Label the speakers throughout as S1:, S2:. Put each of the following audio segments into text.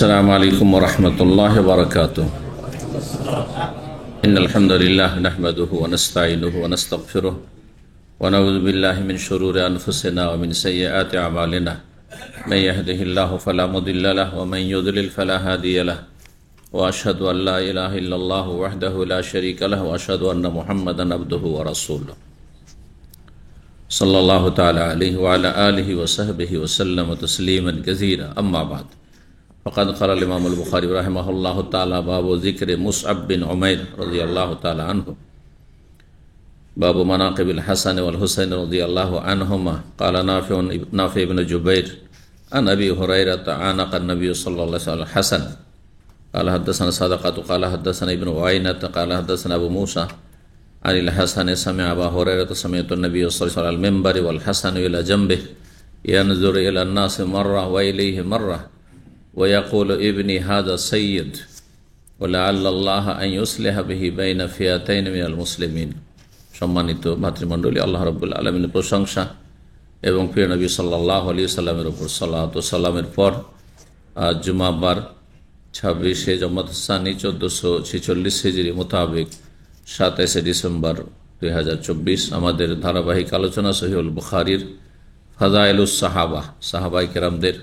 S1: السلام عليكم ورحمة الله وبركاته. إن الحمد لله نحمده ونستعينه ونستغفره ونعوذ بالله من شرور أنفسنا ومن سيئات أعمالنا. من يهده الله فلا مضل له ومن يضلل فلا هادي له وأشهد أن لا إله إلا الله وحده لا شريك له وأشهد أن محمدا عبده ورسوله صلى الله تعالى عليه وعلى آله وصحبه وسلم تسليما كثيرا. أما بعد فقد قال الإمام البخاري رحمه الله تعالى باب ذكر مصعب بن عمير رضي الله تعالى عنه باب مناقب الحسن والحسين رضي الله عنهما. قال نافع بن جبير عن أبي هريرة عانق النبي صلى الله عليه وسلم الحسن قال حدثنا صدقة قال حدثنا ابن عيينة قال حدثنا أبو موسى عن الحسن سمع أبا هريرة سمعت النبي صلى الله عليه وسلم على المنبر والحسن إلى جنبه ينظر إلى الناس مرة وإليه مرة ويقول ابني هذا سيد ولعل الله أن يصلح به بين فئتين من المسلمين. সম্মানিত ভাতৃমণ্ডলী, আল্লাহ রাব্বুল আলামিনের প্রশংসা এবং প্রিয় নবী সাল্লাল্লাহু আলাইহি সাল্লামের উপর সালাত ও সালামের পর আজ জুমাবার 26 জমাত সানি 1446 হিজরি মোতাবেক 27 ডিসেম্বর 2024 আমাদের ধারাবাহিক আলোচনা সহিহুল বুখারীর ফাযাইলুস সাহাবা, সাহাবায়ে কেরামদের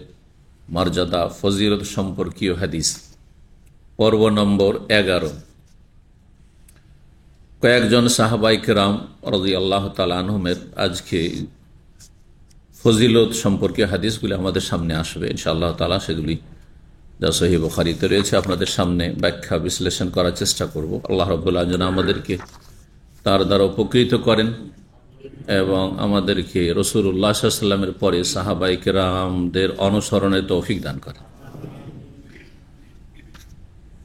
S1: মর্যাদা ফজিলত সম্পর্কীয় হাদিস, পর্ব নম্বর 11। কয়েকজন সাহাবায়ে কেরাম রাদিয়াল্লাহু তাআলা আনহুমের আজকে ফজিলত সম্পর্কীয় হাদিসগুলি আমাদের সামনে আসবে ইনশাআল্লাহ তাআলা। সেগুলি যা সহিহ বুখারীতে রয়েছে আপনাদের সামনে ব্যাখ্যা বিশ্লেষণ করার চেষ্টা করব। আল্লাহ রাব্বুল আলামিন যেন আমাদেরকে তার দ্বারা উপকৃত করেন এবং আমাদেরকে রাসূলুল্লাহ সাল্লাল্লাহু আলাইহি ওয়াসাল্লামের পরে সাহাবায়ে কেরামদের অনুসরণের তৌফিক দান করেন।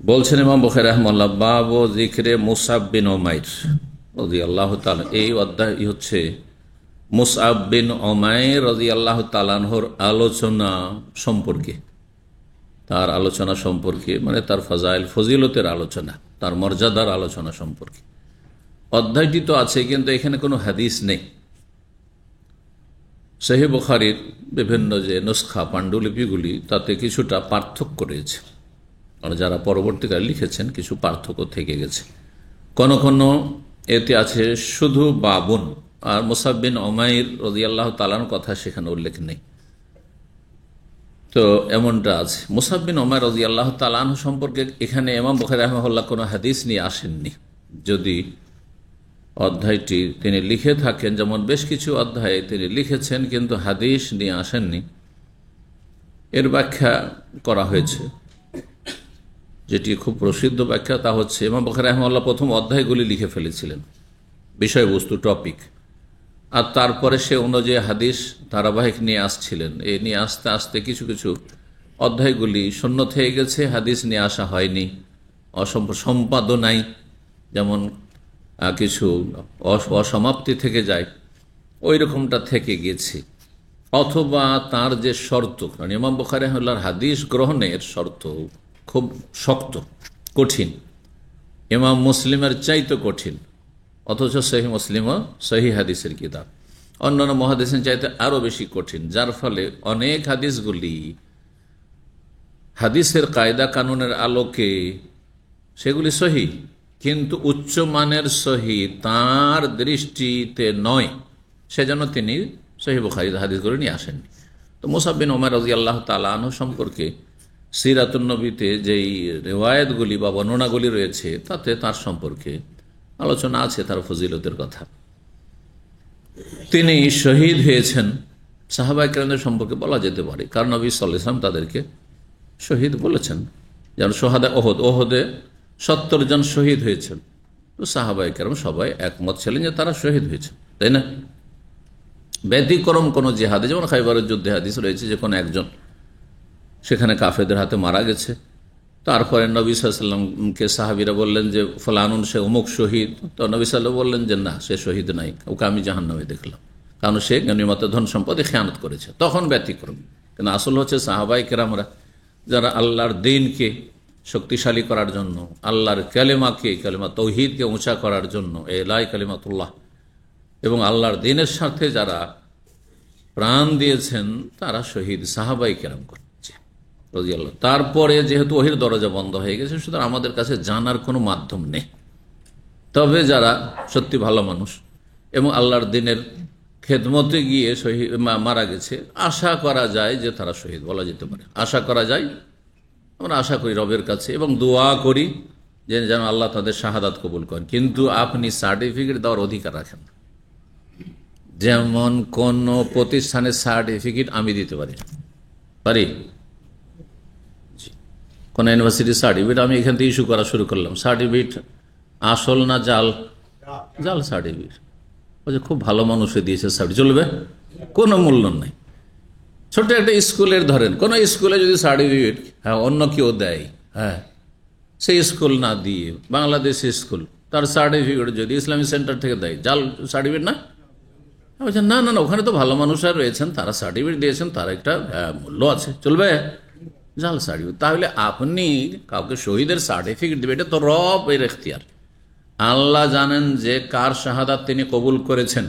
S1: বলছেন ইমাম বুখারী রাহিমাহুল্লাহ বাবু যিকরে মুসআব বিন উমাইর রাদিয়াল্লাহু তাআলা। এই অধ্যায় হচ্ছে মুসআব বিন উমাইর রাদিয়াল্লাহু তাআলা আনহুর আলোচনা সম্পর্কে, তার আলোচনা সম্পর্কে মানে তার ফাজাইল ফজিলতের আলোচনা, তার মর্যাদার আলোচনা সম্পর্কে। অধ্যায়টি তো আছে কিন্তু এখানে কোনো হাদিস নেই। সহিহ বুখারীর বিভিন্ন যে নুসখা পাণ্ডুলিপিগুলি তাতে কিছুটা পার্থক্য রয়েছে, আর যারা পরবর্তীকালে লিখেছেন কিছু পার্থক্য থেকে গেছে। কোন কোন এতে আছে শুধু বাবুন, আর মুসআব বিন উমাইর রাদিয়াল্লাহু তাআলার কথা সেখানে উল্লেখ নেই। তো এমনটা আছে। মুসআব বিন উমাইর রাদিয়াল্লাহু তাআলা আনহু সম্পর্কে এখানে ইমাম বুখারী রাহিমাহুল্লাহ কোনো হাদিস নিয়ে আসেননি। যদি অধ্যায়টি তিনি লিখে থাকেন, যেমন বেশ কিছু অধ্যায়ে তিনি লিখেছেন কিন্তু হাদিস নিয়ে আসেননি, এর ব্যাখ্যা করা হয়েছে। যেটি খুব প্রসিদ্ধ ব্যাখ্যা তা হচ্ছে ইমাম বুখারী রাহিমাহুল্লাহ প্রথম অধ্যায়গুলি লিখে ফেলেছিলেন, বিষয়বস্তু টপিক, আর তারপরে সে অনুযায়ী হাদিস ধারাবাহিক নিয়ে আসছিলেন। এই নিয়ে আস্তে আস্তে কিছু কিছু অধ্যায়গুলি শূন্য থেকে গেছে, হাদিস নিয়ে আসা হয়নি, সম্পাদনাই যেমন কিছু অসমাপ্তি থেকে যায় ওই রকমটা থেকে গেছে, অথবা তার যে শর্ত, কারণ ইমাম বুখারী রাহিমাহুল্লাহর হাদিস গ্রহণের শর্ত খুব শক্ত কঠিন, ইমাম মুসলিমের চাইতে কঠিন, অথচ সহিহ মুসলিমও সহিহ হাদিসের কিতাব, অন্যান্য মুহাদ্দিসিন চাইতে আরো বেশি কঠিন, যার ফলে অনেক হাদিসগুলি হাদিসের কায়দা কানুনের আলোকে সেগুলি সহিহ, কিন্তু উচ্চমানের সহিহ তার দৃষ্টিতে নয়, সেজন্য তিনি সহিহ বুখারীর হাদিসগুলো নিয়ে আসেননি। তো মুসআব বিন উমাইর রাদিয়াল্লাহু তাআলা আনহু সম্পর্কে সিরাতুন নবীতে যেই রিওয়ায়াতগুলি বা বর্ণনাগুলি রয়েছে তাতে তার সম্পর্কে আলোচনা আছে, তার ফজিলতের কথা। তিনি শহীদ হয়েছেন সাহাবায়ে কেরামদের সম্পর্কে বলা যেতে পারে, কারণ নবী সাল্লাল্লাহু আলাইহি ওয়াসাল্লাম তাদেরকে শহীদ বলেছেন। যেমন সোহাদা ওহদে 70 জন শহীদ হয়েছেন, তো সাহাবায়ে কেরাম সবাই একমত ছিলেন যে তারা শহীদ হয়েছে, তাই না? ব্যতিক্রম কোন জিহাদে, যেমন খাইবারের যুদ্ধে হাদিস রয়েছে যে কোনো একজন সেখানে কাফেরদের হাতে মারা গেছে, তারপরে নবী সাল্লাল্লাহু আলাইহি ওয়াসাল্লামকে সাহাবীরা বললেন যে ফলানুন সে অমুক শহীদ, তো নবী সাল্লাল্লাহু বললেন যে না, সে শহীদ নাই, ওকে আমি জাহান্নামে দেখলাম, কারণ সে গনিমত ধন সম্পদে খেয়ানত করেছে, তখন ব্যতিক্রম। কিন্তু আসল হচ্ছে সাহাবায়ে কেরামরা যারা আল্লাহর দ্বীনকে শক্তিশালী করার জন্য, আল্লাহর কালেমা তৌহিদকে উঁচা করার জন্য, লা কালিমাতুল্লাহ, এবং আল্লাহর দ্বীনের সাথে যারা প্রাণ দিয়েছেন তারা শহীদ সাহাবায়ে কেরাম করছে। রাদিয়াল্লাহু। তারপরে যেহেতু ওহির দরজা বন্ধ হয়ে গেছে, সুতরাং আমাদের কাছে জানার কোনো মাধ্যম নেই। তবে যারা সত্যি ভালো মানুষ এবং আল্লাহর দিনের খেদমতে গিয়ে শহীদ মারা গেছে, আশা করা যায় যে তারা শহীদ বলা যেতে পারে। আশা করা যায়, আমরা আশা করি রবের কাছে এবং দোয়া করি যে যেন আল্লাহ তাদের শাহাদাত কবুল করেন। কিন্তু আপনি সার্টিফিকেট দেওয়ার অধিকার রাখেন না। যেমন কোন প্রতিষ্ঠানের সার্টিফিকেট আমি দিতে পারি, কোন ইউনিভার্সিটির সার্টিফিকেট আমি এখান থেকে ইস্যু করা শুরু করলাম, সার্টিফিকেট আসল না জাল? জাল সার্টিফিকেট। খুব ভালো মানুষে দিয়েছে সার্টিফিকেট, চলবে? কোনো মূল্য নাই। ছোট্ট একটা স্কুলের ধরেন, কোন স্কুলে যদি সার্টিফিকেট অন্য কেউ দেয়, সেই স্কুল না দিয়ে বাংলাদেশি স্কুল তার সার্টিফিকেট যদি ইসলামিক সেন্টার থেকে দেয়, জাল সার্টিফিকেট না? বলছেন না না না, ওখানে তো ভালো মানুষরা রয়েছেন, তারা সার্টিফিকেট দিয়েছেন, তার একটা মূল্য আছে, চলবে? জাল সার্টিফিকেট। তাহলে আপনি কাউকে শহীদের সার্টিফিকেট দেবে, এটা তো রবের এখতিয়ার। আল্লাহ জানেন যে কার শাহাদাত তিনি কবুল করেছেন,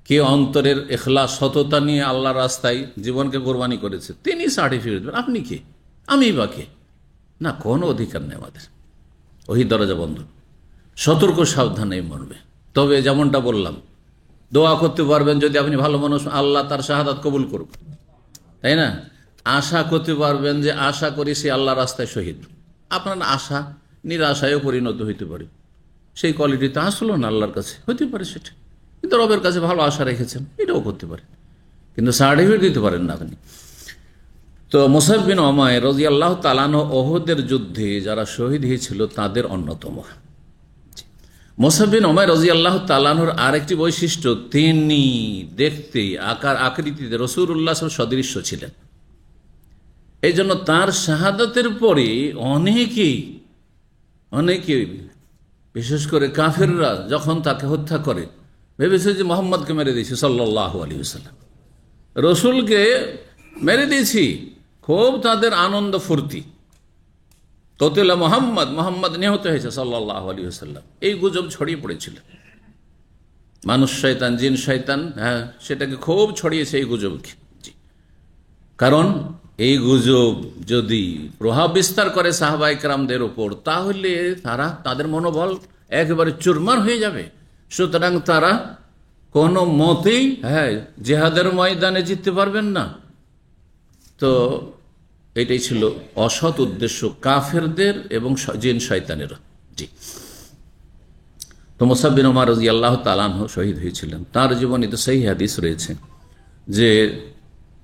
S1: কে অন্তরের ইখলাস সততা নিয়ে আল্লাহ রাস্তায় জীবনকে কোরবানি করেছে, তিনি সার্টিফিকেট দেবেন। আপনি কে? আমি বা কে? না, কোনো অধিকার নেই আমাদের। ওই দরজা বন্ধ, সতর্ক সাবধানে মরবে। তবে যেমনটা বললাম, দোয়া করতে পারবেন যদি আপনি ভালো মানুষ, আল্লাহ তার শাহাদাত কবুল করুক, তাই না? আশা করতে পারবেন যে আশা করি সে আল্লাহ রাস্তায় শহীদ। আপনার আশা নিরাশায়ও পরিণত হইতে পারে, সেই কোয়ালিটিতে আসলো না আল্লাহর কাছে, হইতে পারে সেটা, কিন্তু রবের কাছে ভালো আশা রেখেছেন, এটাও করতে পারে, কিন্তু সার্টিফিকেট দিতে পারেন না আপনি। তো মুসাব বিন উমাইর রাদিয়াল্লাহু তাআলা আনহু ওহুদের যুদ্ধে যারা শহীদ হয়েছিল তাদের অন্যতম। মুসাব বিন উমাইর রাদিয়াল্লাহু তাআলা আনহুর আরেকটি বৈশিষ্ট্য, তিনি দেখতে আকার আকৃতিতে রাসূলুল্লাহ সাল্লাল্লাহু আলাইহি ওয়াসাল্লাম সদৃশ্য ছিলেন। এই জন্য তার শাহাদাতের পরে অনেকেই বিশেষ করে কাফেররা যখন তাকে হত্যা করে, ভেবেছে যে মোহাম্মদকে মেরে দিয়েছি সাল্লাল্লাহু আলাইহি ওয়াসাল্লাম, রসুলকে মেরে দিয়েছি, খুব তাদের আনন্দ ফুর্তি। কতিলা মোহাম্মদ নিহত হয়েছে সাল্লাল্লাহু আলাইহি ওয়াসাল্লাম, এই গুজব ছড়িয়ে পড়েছিল। মানুষ শয়তান, জিন শয়তান, সেটাকে খুব ছড়িয়েছে এই গুজবকে। কারণ এই গুজব যদি প্রভাব বিস্তার করে সাহাবায়ে কেরামদের উপর, তাহলে তাদের মনোবল একেবারে চুরমার হয়ে যাবে। সুতরাং তারা কোনো মতেই জিহাদের ময়দানে জিততে পারবেন না। তো এটাই ছিল অসৎ উদ্দেশ্য কাফেরদের এবং জিন শয়তানেরা। তো মুসাব বিন উমার রাদিয়াল্লাহু তাআলা আনহু শহীদ হয়েছিলেন। তার জীবনীতে সহিহ হাদিস রয়েছে যে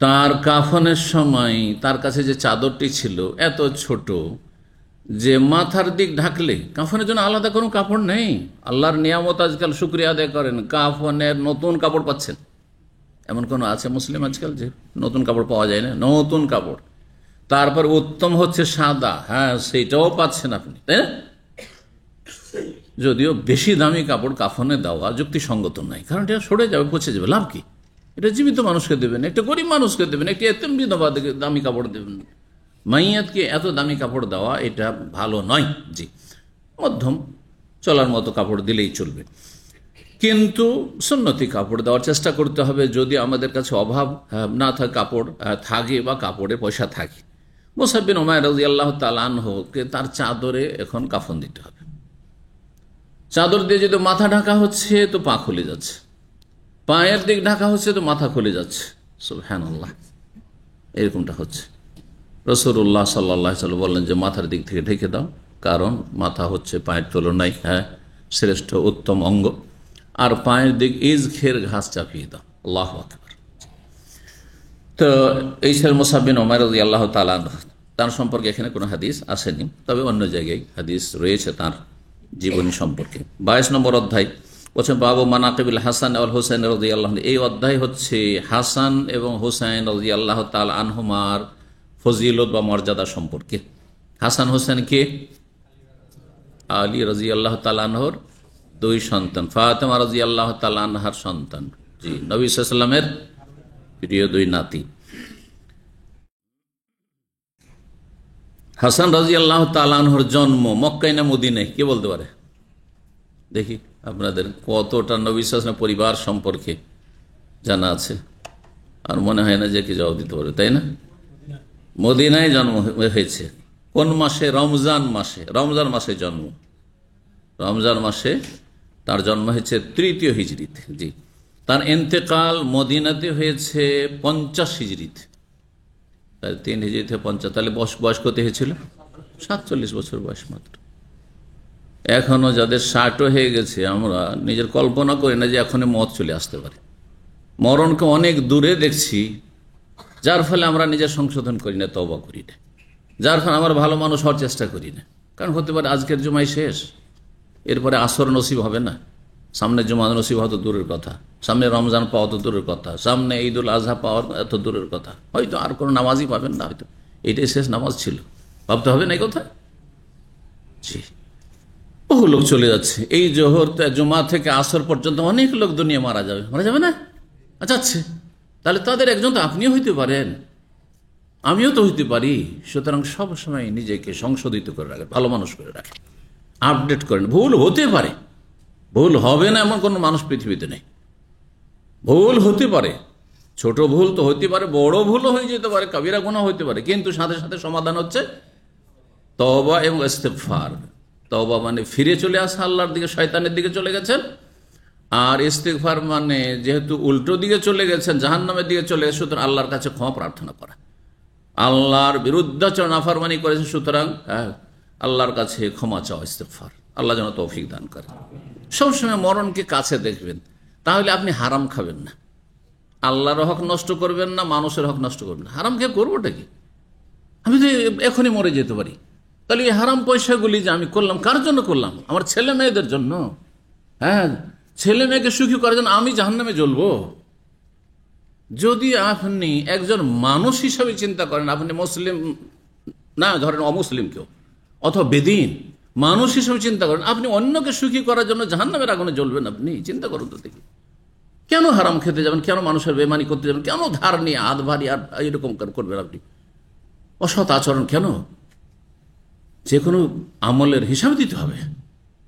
S1: তার কাফনের সময় তার কাছে যে চাদরটি ছিল এত ছোট যে মাথার দিক ঢাকলে, কাফনের জন্য আলাদা কোনো কাপড় নেই। আল্লাহর নিয়ামত আজকাল শুকরিয়া আদায় করেন, কাফনের নতুন কাপড় পাচ্ছেন। এমন কোনো আছে মুসলিম আজকাল যে নতুন কাপড় পাওয়া যায় না? নতুন কাপড়, তারপর উত্তম হচ্ছে সাদা, সেইটাও পাচ্ছেন আপনি, তাই না? যদিও বেশি দামি কাপড় কাফনে দেওয়া যুক্তিসঙ্গত নাই, কারণ এটা সরে যাবে, পচে যাবে, লাভ কি? এটা জীবিত মানুষকে দেবেন, একটা গরিব মানুষকে দেবেন, একটি এতিম বিধবা দামি কাপড় দেবেন। মাইয়াতকে এত দামি কাপড় দেওয়া এটা ভালো নয়। মধ্যম চলার মতো কাপড় দিলেই চলবে, কিন্তু সুন্নতি কাপড় দেওয়ার চেষ্টা করতে হবে যদি আমাদের কাছে অভাব না থাকে, কাপড় থাকে বা কাপড়ে পয়সা থাকে। মুসাব বিন উমাইর রাদিয়াল্লাহু তাআলা আনহুকে তার চাদরে এখন কাফন দিতে হবে। চাদর দিয়ে যদি মাথা ঢাকা হচ্ছে তো পা খুলে যাচ্ছে, পায়ের দিক ঢাকা হচ্ছে তো মাথা খুলে যাচ্ছে। সুবহানাল্লাহ, এরকমটা হচ্ছে। রাসূলুল্লাহ সাল্লাল্লাহু আলাইহি ওয়াসাল্লাম বললেন যে মাথার দিক থেকে ঢেকে দাও, কারণ মাথা হচ্ছে পায়ের তুলনায় শ্রেষ্ঠ উত্তম অঙ্গ, আর পায়ের দিক ইজখের ঘাস চাপিয়ে দাও। আল্লাহু আকবার। তো এই ছিল মুসাব বিন উমাইর রাদিয়াল্লাহু তাআলা আনহু। তার সম্পর্কে এখানে কোনো হাদিস আসেনি, তবে অন্য জায়গায় হাদিস রয়েছে তার জীবনী সম্পর্কে। 22 নম্বর অধ্যায় বলছেন বাবু মানাকিবুল হাসান ওয়াল হুসাইন রাদিয়াল্লাহু আনহু। এই অধ্যায় হচ্ছে হাসান এবং হুসাইন রাদিয়াল্লাহু তাআলা আনহুমার ফজিলত বা মর্যাদা সম্পর্কে। হাসান হুসাইন কে? আলী রাদিয়াল্লাহু তাআলা আনহুর দুই সন্তান, ফাতেমা রাদিয়াল্লাহু তাআলা আনহার সন্তান, নবী সাল্লাল্লাহু আলাইহি ওয়াসাল্লামের প্রিয় দুই নাতি। হাসান রাদিয়াল্লাহু তাআলা আনহুর জন্ম মক্কায় না মদিনায়? কে বলতে পারে? দেখি আপনাদের কতটা নবী সাল্লাল্লাহু আলাইহি ওয়াসাল্লামের পরিবার সম্পর্কে জানা আছে। আর মনে হয় না যে কি জবাব দিতে পারে, তাই না? মদিনায় জন্ম হয়েছে। কোন মাসে? রমজান মাসে। রমজান মাসে জন্ম। রমজান মাসে তার জন্ম হয়েছে 3য় হিজরিতে। জি, তার ইন্তেকাল মদিনাতে হয়েছে 50 হিজরিতে। 3 হিজরিতে 50, তাহলে বয়স কত হয়েছিল? 47 বছর বয়স মাত্র। এখনো যাদের 60 হয়ে গেছে, আমরা নিজের কল্পনা করি না যে এখনই মত চলে আসতে পারে। মরণকে অনেক দূরে দেখছি, যার ফলে আমরা নিজের সংশোধন করি না, তওবা করি না, যার ফলে আমরা ভালো মানুষ হওয়ার চেষ্টা করি না। কারণ হতে পারে আজকের জুমাই শেষ, এরপরে আসর নসিব হবে না, সামনে জুমা নসিব হওয়া তো দূরের কথা, সামনে রমজান পাওয়া তো দূরের কথা, সামনে ঈদুল আজহা পাওয়া এত দূরের কথা, হয়তো আর কোনো নামাজই পাবেন না, হয়তো এটাই শেষ নামাজ ছিল। ভাবতে হবে না এই কথা। জি, বহু লোক চলে যাচ্ছে। এই জোহর জুমা থেকে আসর পর্যন্ত অনেক লোক দুনিয়া মারা যাবে না? যাচ্ছে। তাহলে তাদের একজন তো আপনিও হইতে পারেন, আমিও তো হইতে পারি। সুতরাং সবসময় নিজেকে সংশোধিত করে রাখেন, ভালো মানুষ করে রাখেন, আপডেট করেন। ভুল হতে পারে, ভুল হবে না এমন কোনো মানুষ পৃথিবীতে নেই। ভুল হতে পারে, ছোট ভুল তো হতে পারে, বড় ভুলও হয়ে যেতে পারে, কবিরা গুনাহ হতে পারে, কিন্তু সাথে সাথে সমাধান হচ্ছে তওবা এবং ইস্তেগফার। তওবা মানে ফিরে চলে আসা আল্লাহর দিকে, শয়তানের দিকে চলে গেছেন। আর ইস্তেগফার মানে যেহেতু উল্টো দিকে চলে গেছেন, জাহান্নামের দিকে চলে গেছেন, সুতরাং আল্লাহর কাছে ক্ষমা প্রার্থনা করা। আল্লাহর বিরুদ্ধাচরণ, নাফরমানি করেছেন, সুতরাং আল্লাহর কাছে ক্ষমা চাওয়া, ইস্তেগফার। আল্লাহ যেন তৌফিক দান করে। সবসময় মরণকে কাছে দেখবেন, তাহলে আপনি হারাম খাবেন না, আল্লাহর হক নষ্ট করবেন না, মানুষের হক নষ্ট করবেন না। হারাম খেয়ে করবোটা কি? আমি তো এখনই মরে যেতে পারি। তাহলে এই হারাম পয়সাগুলি যে আমি করলাম, কার জন্য করলাম? আমার ছেলে মেয়েদের জন্য। হ্যাঁ, ছেলে মেয়েকে সুখী করার জন্য আমি জাহান্নামে জ্বলবো? যদি আপনি একজন মানুষ হিসাবে চিন্তা করেন, আপনি মুসলিম না, ধরেন অমুসলিম কেউ অথবা বেদিন, মানুষ হিসাবে চিন্তা করেন, আপনি অন্যকে সুখী করার জন্য জাহান্নামের আগুনে জ্বলবেন? আপনি চিন্তা করুন তো দেখি। কেন হারাম খেতে যাবেন? কেন মানুষের বেমানি করতে যাবেন? কেন ধার নিয়ে হাত ভারী আর এরকম করবেন আপনি? অসৎ আচরণ কেন? যে কোনো আমলের হিসাব দিতে হবে,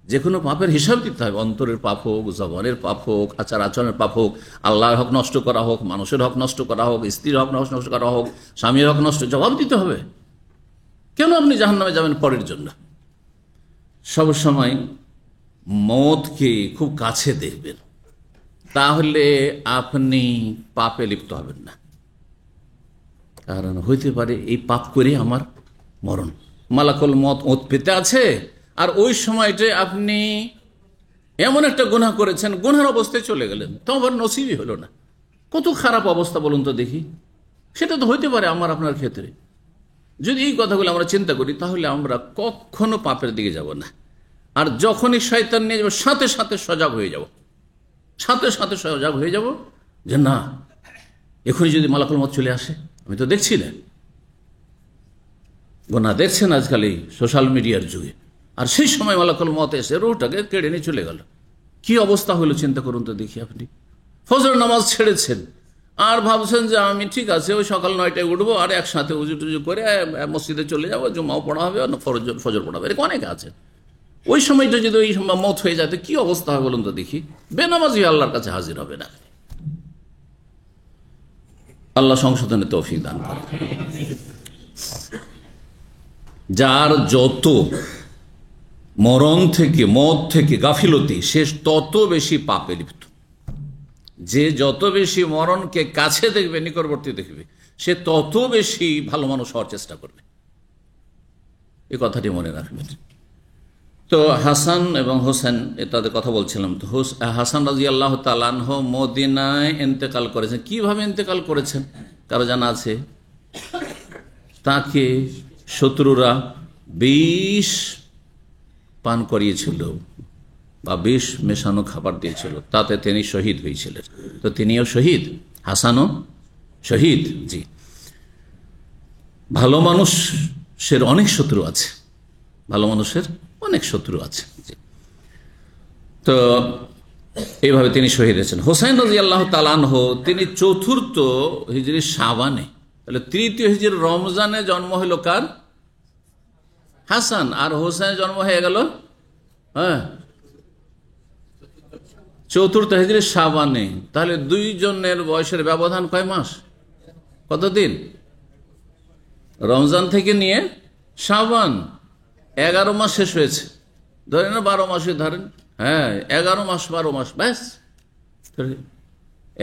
S1: যে কোনো পাপের হিসাব দিতে হবে। অন্তরের পাপ হোক, জবানের পাপ হোক, আচার আচরণের পাপ হোক, আল্লাহর হক নষ্ট করা হোক, মানুষের হক নষ্ট করা হোক, স্ত্রীর হক নষ্ট করা হোক, স্বামীর হক নষ্ট, জবাব দিতে হবে। কেন আপনি জাহান্নামে যাবেন পরের জন্য? সবসময় মওতকে খুব কাছে দেখবেন, তাহলে আপনি পাপে লিপ্ত হবেন না। কারণ হইতে পারে এই পাপ করে আমার মরণ, মালাকুল মওত ওত পেতে আছে, আর ওই সময়টা আপনি এমন একটা গুনাহ করেছেন, গুনার অবস্থায় চলে গেলেন, তো আবার নসিবই হলো না। কত খারাপ অবস্থা বলুন তো দেখি। সেটা তো হইতে পারে আমার আপনার ক্ষেত্রে। যদি এই কথাগুলো আমরা চিন্তা করি, তাহলে আমরা কখনো পাপের দিকে যাব না। আর যখনই শয়তান নিয়ে যাবো, সাথে সাথে সজাগ হয়ে যাব, সাথে সাথে সজাগ হয়ে যাব যে না, এখনই যদি মালাকুল মওত চলে আসে। আমি তো দেখছি না, গোনা দেখছেন আজকাল এই সোশ্যাল মিডিয়ার যুগে, আর সেই সময় মালাকুল মওত এসে রূহটাকে কেড়ে নিয়ে চলে গেল। কি অবস্থা হলো চিন্তা করুন তো দেখি। আপনি ফজর নামাজ ছেড়েছেন আর ভাবছেন যে আমি ঠিক আছে ওই সকাল 9টায় উঠবো, আর একসাথে উজু টুজু করে মসজিদে চলে যাবো, জুমাও পড়া হবে, ফজর পড়া হবে, এরকম অনেকে আছে। ওই সময়টা যদি ওই সময় মত হয়ে যায়, কি অবস্থা হয় বলুন তো দেখি। বেনামাজি আল্লাহর কাছে হাজির হবে না। আল্লাহ সংশোধনে তৌফিক দান করে। যার যত মরণ থেকে, মত থেকে গাফিলতি, সে তত বেশি পাপে লিপ্ত। যে যত বেশি মরণকে কাছে দেখবে, নিকটবর্তী দেখবে, সে তত বেশি ভালো মানুষ হওয়ার চেষ্টা করবে। এই কথাটি মনে রাখবেন। তো হাসান এবং হোসেন, তাদের কথা বলছিলাম। তো হাসান রাদিয়াল্লাহু তাআলা আনহু মদিনায় ইন্তেকাল করেছেন। কিভাবে ইন্তেকাল করেছেন কারো জানা আছে? তাকে শত্রুরা বিষ পান করিয়েছিল বা বিষ মেশানো খাবার দিয়েছিল, তাতে তিনি শহীদ হয়েছিলেন। তো তিনিও শহীদ, হাসানও শহীদ। জি, ভালো মানুষের অনেক শত্রু আছে, ভালো মানুষের অনেক শত্রু আছে। তো এইভাবে তিনি শহীদ হয়েছেন। হোসেন রাদিয়াল্লাহু তাআলা আনহু, তিনি 4র্থ হিজরি শাবানে, তাহলে 3য় হিজরি রমজানে জন্ম হইল কার? হাসান। আর হোসেনের জন্ম হয়ে গেল 4র্থ হিজরি শাবানে। তাহলে দুইজনের বয়সের ব্যবধান কয় মাস? কতদিন? রমজান থেকে নিয়ে শাবান 11 মাস শেষ হয়েছে, ধরেন না 12 মাসে ধরেন, হ্যাঁ 11 মাস 12 মাস ব্যাস।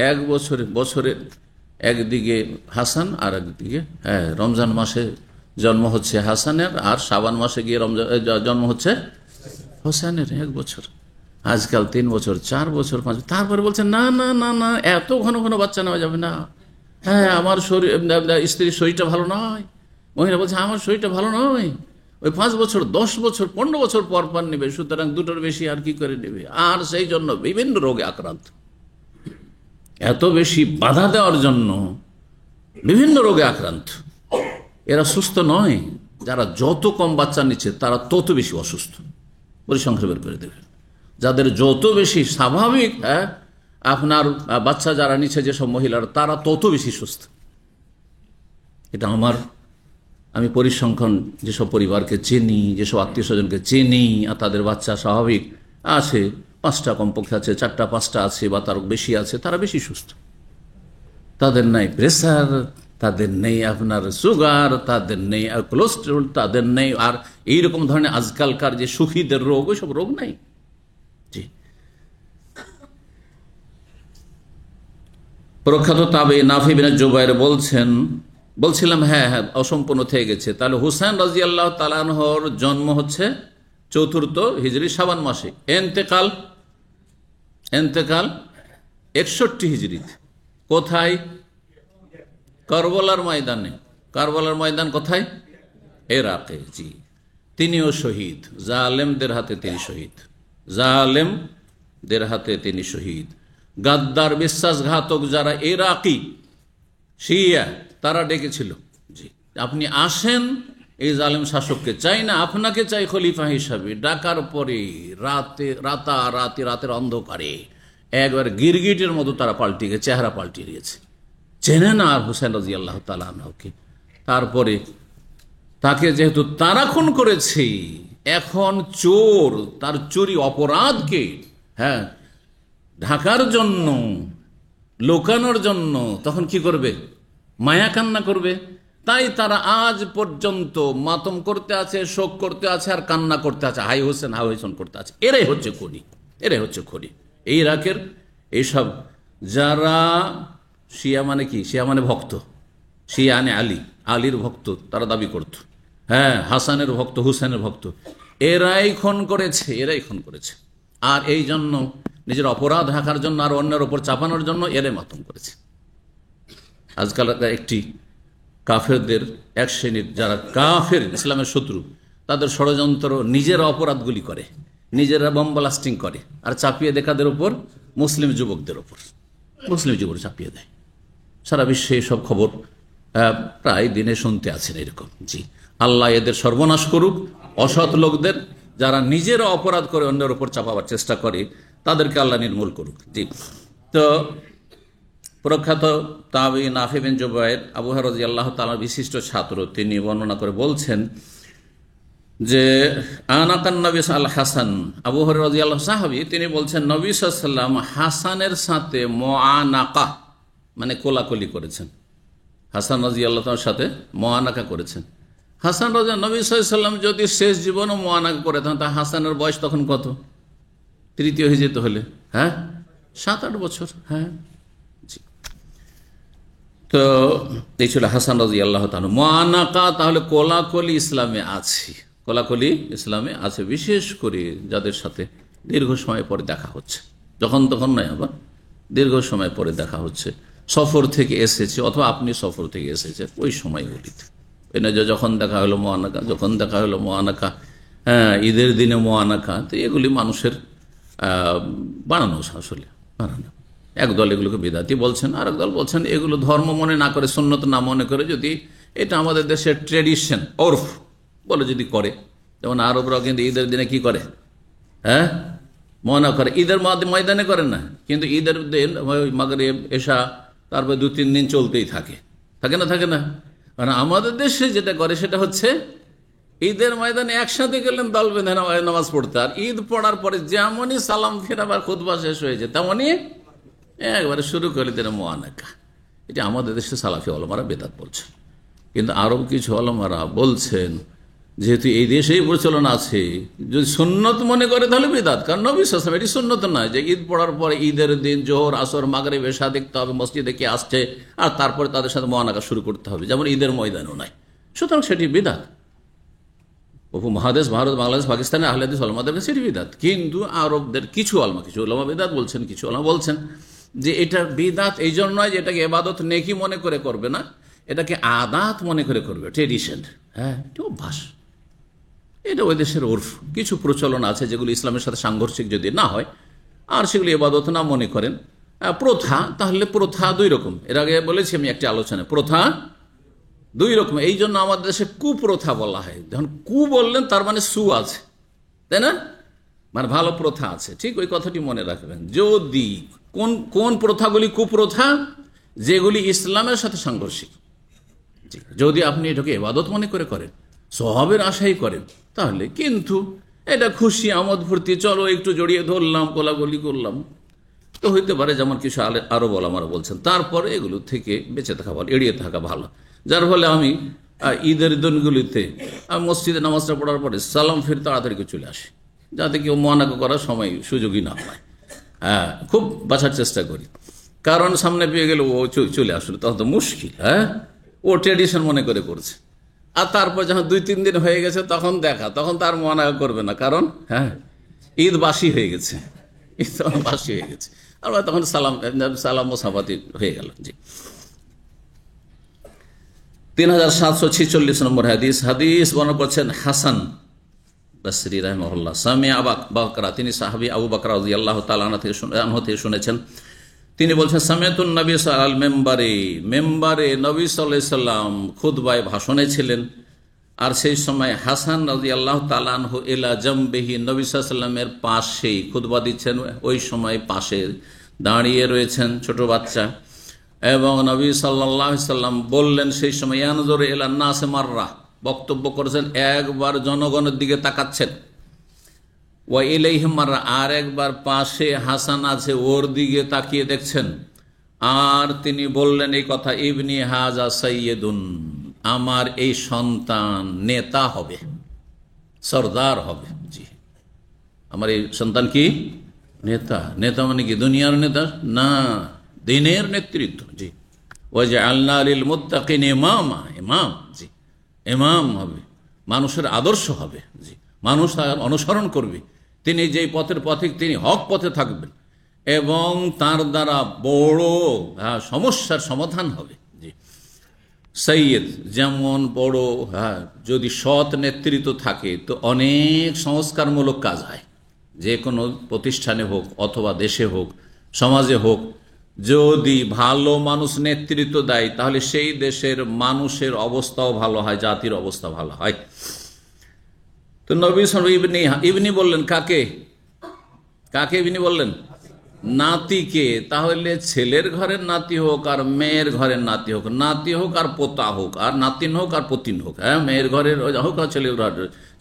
S1: এক বছরে একদিকে হাসান আর একদিকে রমজান মাসে জন্ম হচ্ছে হাসানের, আর শাবান মাসে গিয়ে জন্ম হচ্ছে হোসেনের। 1 বছর, আজকাল 3 বছর 4 বছর 5, তারপরে বলছেন না না না না এত ঘন ঘন বাচ্চা নেওয়া যাবে না। হ্যাঁ আমার শরীর, স্ত্রীর শরীরটা ভালো নয়, মহিলা বলছে আমার শরীরটা ভালো নয়, ওই 5 বছর 10 বছর 15 বছর পর পর নেবে, সুতরাং দুটোর বেশি আর কি করে নেবে, আর সেই জন্য বিভিন্ন রোগে আক্রান্ত। এত বেশি বাধা দেওয়ার জন্য বিভিন্ন রোগে আক্রান্ত। এরা সুস্থ নয়, যারা যত কম বাচ্চা নিচ্ছে তারা তত বেশি অসুস্থ। পরিসংখ্যান বের করে দেবে, যাদের যত বেশি স্বাভাবিক আপনার বাচ্চা যারা নিচ্ছে যেসব মহিলারা, তারা তত বেশি সুস্থ। এটা আমি পরিসংখ্যান যেসব পরিবারকে চিনি, যেসব আত্মীয় স্বজনকে চিনি, আর তাদের বাচ্চা স্বাভাবিক আছে, 5টা কমপক্ষে আছে, 4টা 5টা আছে বা তার বেশি আছে, তারা বেশি সুস্থ। তাদের নাই প্রেসার, তাদের নেই আপনার সুগার, তাদের নেই কোলেস্টেরল, তাদের নেই আর এইরকম ধরনের আজকালকার যে সুখীদের রোগ, ওইসব রোগ নাই। জি, প্রখ্যাত তাবে নাফি বিন জুবাইর বলছিলাম হ্যাঁ অসম্পূর্ণ থেকে গেছে। তাহলে হুসাইন রাদিয়াল্লাহু তাআলা আনহুর জন্ম হচ্ছে 4th হিজরি শাবান মাসে, এন্তেকাল 61 হিজরিতে। কোথায়? কারবালার ময়দানে। কারবালার ময়দান কোথায়? ইরাকে। জি, তিনিও শহীদ, জালেমদের হাতে তিনি শহীদ, জালেমদের হাতে তিনি শহীদ। গাদ্দার বিশ্বাসঘাতক যারা ইরাকি শিয়া, তারা ডেকেছিল, জি আপনি আসেন, এই জালেম শাসককে চাই না, আপনাকে চাই খলিফা হিসাবে। ডাকার পরে রাতের অন্ধকারে একবার গিরগিটের মতো তারা পাল্টে গেছে, চেহারা পাল্টিয়ে গেছে, চেনে না আর হুসাইন রাদিয়াল্লাহু তাআলা আনহুকে। তারপরে তাকে যেহেতু তারা খুন করেছে, এখন চোর তার চুরি অপরাধকে ঢাকার জন্য, লোকানোর জন্য তখন কি করবে? মায়া কান্না করবে। তাই তারা আজ পর্যন্ত মাতম করতে আছে, শোক করতে আছে, আর কান্না করতে আছে, হাই হোসেন করতে আছে। এরাই হচ্ছে খনি। এই ইরাকের এইসব যারা শিয়া মানে কি? শিয়া মানে ভক্ত, শিয়া মানে আলীর ভক্ত তারা দাবি করত, হাসানের ভক্ত, হুসেনের ভক্ত, এরাই খুন করেছে। আর এই জন্য নিজের অপরাধ ঢাকার জন্য আর অন্যের ওপর চাপানোর জন্য এরাই মাতম করেছে। আজকাল একটি কাফেরদের এক শ্রেণীর যারা কাফের, ইসলামের শত্রু, তাদের ষড়যন্ত্র, নিজেরা অপরাধগুলি করে, নিজেরা বম ব্লাস্টিং করে, আর চাপিয়ে দেখাদের ওপর মুসলিম যুবকদের ওপর চাপিয়ে দেয়। সারা বিশ্বে এসব খবর প্রায় দিনে শুনতে আছেন এরকম। জি, আল্লাহ এদের সর্বনাশ করুক। অসৎ লোকদের, যারা নিজেরা অপরাধ করে অন্যের ওপর চাপাবার চেষ্টা করে, তাদেরকে আল্লাহ নির্মূল করুক। জি, তো প্রখ্যাত তাবি নাফি বিন জুবাইর, আবু হুরায়রা রাদিয়াল্লাহু তাআলার বিশিষ্ট ছাত্র, তিনি বর্ণনা করে বলছেন যে আনাকান নবী আল হাসান, আবু হুরায়রা রাদিয়াল্লাহু সাহাবী, তিনি বলছেন নবী সাল্লাল্লাহু আলাইহি ওয়াসাল্লাম হাসানের সাথে মুআনাকা মানে কোলাকুলি করেছেন। হাসান রাদিয়াল্লাহু তাআলার সাথে মুআনাকা করেছেন। হাসান রাদিয়াল্লাহু, নবী সাল্লাল্লাহু আলাইহি ওয়াসাল্লাম যদি শেষ জীবনও মুআনাকা করে থাকেন, তা হাসানের বয়স তখন কত? 3য় হিজরিতে হলে 7-8 বছর। তো এই ছিল হাসান রাদিয়াল্লাহু তাআলা। মুআনাকা তাহলে কোলাকুলি ইসলামে আছে, বিশেষ করে যাদের সাথে দীর্ঘ সময় পরে দেখা হচ্ছে, যখন তখন নয়, আবার দীর্ঘ সময় পরে দেখা হচ্ছে, সফর থেকে এসেছে অথবা আপনি সফর থেকে এসেছেন, ওই সময়গুলিতে যখন দেখা হলো মুআনাকা, ঈদের দিনে মুআনাকা। তো এগুলি মানুষের বানানো, আসলে বানানো। একদল এগুলোকে বিদাতি বলছেন, আর একদল বলছেন এগুলো ধর্ম মনে না করে, সুন্নত না মনে করে, যদি এটা আমাদের দেশের ট্রেডিশন ওরফ বলে যদি করে, যেমন আরবরাও কিন্তু ঈদের দিনে কি করে, মনে করে, ঈদের ময়দানে করেন না, কিন্তু ঈদের দিন মাগরিব এশা তারপর 2-3 দিন চলতেই থাকে না। কারণ আমাদের দেশে যেটা করে সেটা হচ্ছে ঈদের ময়দানে একসাথে গেলেন দল বেঁধে নামাজ পড়তে, আর ঈদ পড়ার পরে যেমনই সালাম ফেরাবার খুতবা শেষ হয়েছে তেমনই একবারে শুরু করে দিলেন মুআনাকা। এটা আমাদের দেশে সালাফি ওলামারা বেদাত বলছে। কিন্তু আরব কিছু ওলামারা বলছেন যেহেতু এই দেশেই প্রচলন আছে, যদি সুন্নত মনে করে তাহলে বিদআত। কারণ নবী সাল্লাল্লাহু আলাইহি ওয়াসাল্লাম এটি সুন্নত নয় যে ঈদ পড়ার পরে ঈদের দিন জোহর আসর মাগরিব এশা দেখতে হবে, মসজিদে কে আসছে, আর তারপরে তাদের সাথে মুআনাকা শুরু করতে হবে, যেমন ঈদের ময়দানও নাই। সুতরাং সেটি বিদআত। উপমহাদেশ, ভারত, বাংলাদেশ, পাকিস্তানে আহলে হাদিস ওলামাদের কাছে এটি বিদআত। কিন্তু আরবদের কিছু ওলামা বিদআত বলছেন, কিছু ওলামা বলছেন যে এটা বিদআত এই জন্য নয় যে এটাকে ইবাদত নেকি মনে করে করবে না, এটাকে আদাত মনে করে করবে, ট্রেডিশন। হ্যাঁ, এটা অভ্যাস, এটা ওই দেশের ওরফ। কিছু প্রচলন আছে যেগুলো ইসলামের সাথে সাংঘর্ষিক যদি না হয় আর সেগুলি ইবাদত না মনে করেন, প্রথা, তাহলে প্রথা দুই রকম। এর আগে বলেছি আমি একটি আলোচনায়, প্রথা দুই রকম। এই জন্য আমাদের দেশে কুপ্রথা বলা হয়। যখন কু বললেন তার মানে সু আছে, তাই না, মানে ভালো প্রথা আছে। ঠিক ওই কথাটি মনে রাখবেন। যদি কোন কোন প্রথাগুলি কুপ্রথা, যেগুলি ইসলামের সাথে সাংঘর্ষিক, যদি আপনি এটাকে ইবাদত মনে করে করেন, সওয়াবের আশাই করেন, তাহলে, কিন্তু এটা খুশি আমোদ ফুর্তি, চলো একটু জড়িয়ে ধরলাম, কোলাগুলি করলাম, তো হইতে পারে, যেমন কিছু আরো ওলামারা বলছেন। তারপরে এগুলো থেকে বেঁচে থাকা ভালো, এড়িয়ে থাকা ভালো। যার ফলে আমি ঈদের দিনগুলিতে মসজিদে নামাজটা পড়ার পরে সালাম ফির তাড়াতাড়ি করে চলে আসি, যাতে কেউ মুআনাকা করার সময় সুযোগই না হয়। হ্যাঁ, খুব বাঁচার চেষ্টা করি, কারণ সামনে পেয়ে গেলে ও চলে আসলে তখন তো মুশকিল। হ্যাঁ, ও ট্রেডিশন মনে করে করছে, আর তারপর যখন 2-3 দিন হয়ে গেছে তখন তখন তার মুআনাকা করবে না, কারণ হ্যাঁ ঈদ বাসি হয়ে গেছে, ঈদ তখন বাসি হয়ে গেছে, আর তখন সালাম মোসাফাতি হয়ে গেল। জি, 3746 নম্বর হাদিস বর্ণনা করছেন হাসান বসরি রাহিমাহুল্লাহ। সামি আবু বকরা, তিনি সাহাবী আবু বকর রাদিয়াল্লাহু তাআলা আনহু থেকে শুনেছেন, তিনি বলছেন সামিআতুন নবী সাল্লাল্লাহু মেম্বারে নবী সাল্লাল্লাহু আলাইহি সাল্লাম খুতবায় ভাষণে ছিলেন, আর সেই সময় হাসান রাদিয়াল্লাহু তাআলা আনহু ইলা জামবিহি, নবী সাল্লাল্লাহু আলাইহি সাল্লামের পাশেই খুতবা দিচ্ছেন, ওই সময় পাশে দাঁড়িয়ে রয়েছেন ছোট বাচ্চা। এবং নবী সাল্লাল্লাহু আলাইহি সাল্লাম বললেন সেই সময়, ইয়ানজুরু ইলান নাস মাররা, বক্তব্য করেছেন, একবার জনগণের দিকে তাকাচ্ছেন, ওয়া ইলাইহিম মাররা, আর একবার পাশে হাসান আছে ওর দিকে তাকিয়ে দেখছেন, আর তিনি বললেন এই কথা, ইবনি হাজা সাইয়্যিদুন, আমার এই সন্তান নেতা হবে, সরদার হবে। জি, আমার এই সন্তান কি নেতা? নেতা মানে কি দুনিয়ার নেতা না, দিনের নেতৃত্ব। জি, ওয়াজআলনা লিল মুত্তাকিন ইমামা, ইমাম। জি, ইমাম হবে, মানুষের আদর্শ হবে। জি, মানুষ তার অনুসরণ করবে, তিনি যেই পথের পথিক, তিনি হক পথে থাকবেন এবং তার দ্বারা বড় সমস্যার সমাধান হবে। জি, সৈয়দ যেমন বড়, যদি সৎ নেতৃত্ব থাকে তো অনেক সংস্কারমূলক কাজ হয়, যে কোনো প্রতিষ্ঠানে হোক অথবা দেশে হোক সমাজে হোক। যদি ভালো মানুষ নেতৃত্ব দেয় তাহলে সেই দেশের মানুষের অবস্থাও ভালো হয়, জাতির অবস্থা ভালো হয়। তো নবী সাল্লাল্লাহু ইবনি বললেন কাকে? কাকে ইবনি বললেন? নাতিকে। তাহলে ছেলের ঘরের নাতি হোক আর মেয়ের ঘরের নাতি হোক, নাতি হোক আর পোতা হোক, আর নাতিন হোক আর পতিন হোক, হ্যাঁ, মেয়ের ঘরের হোক আর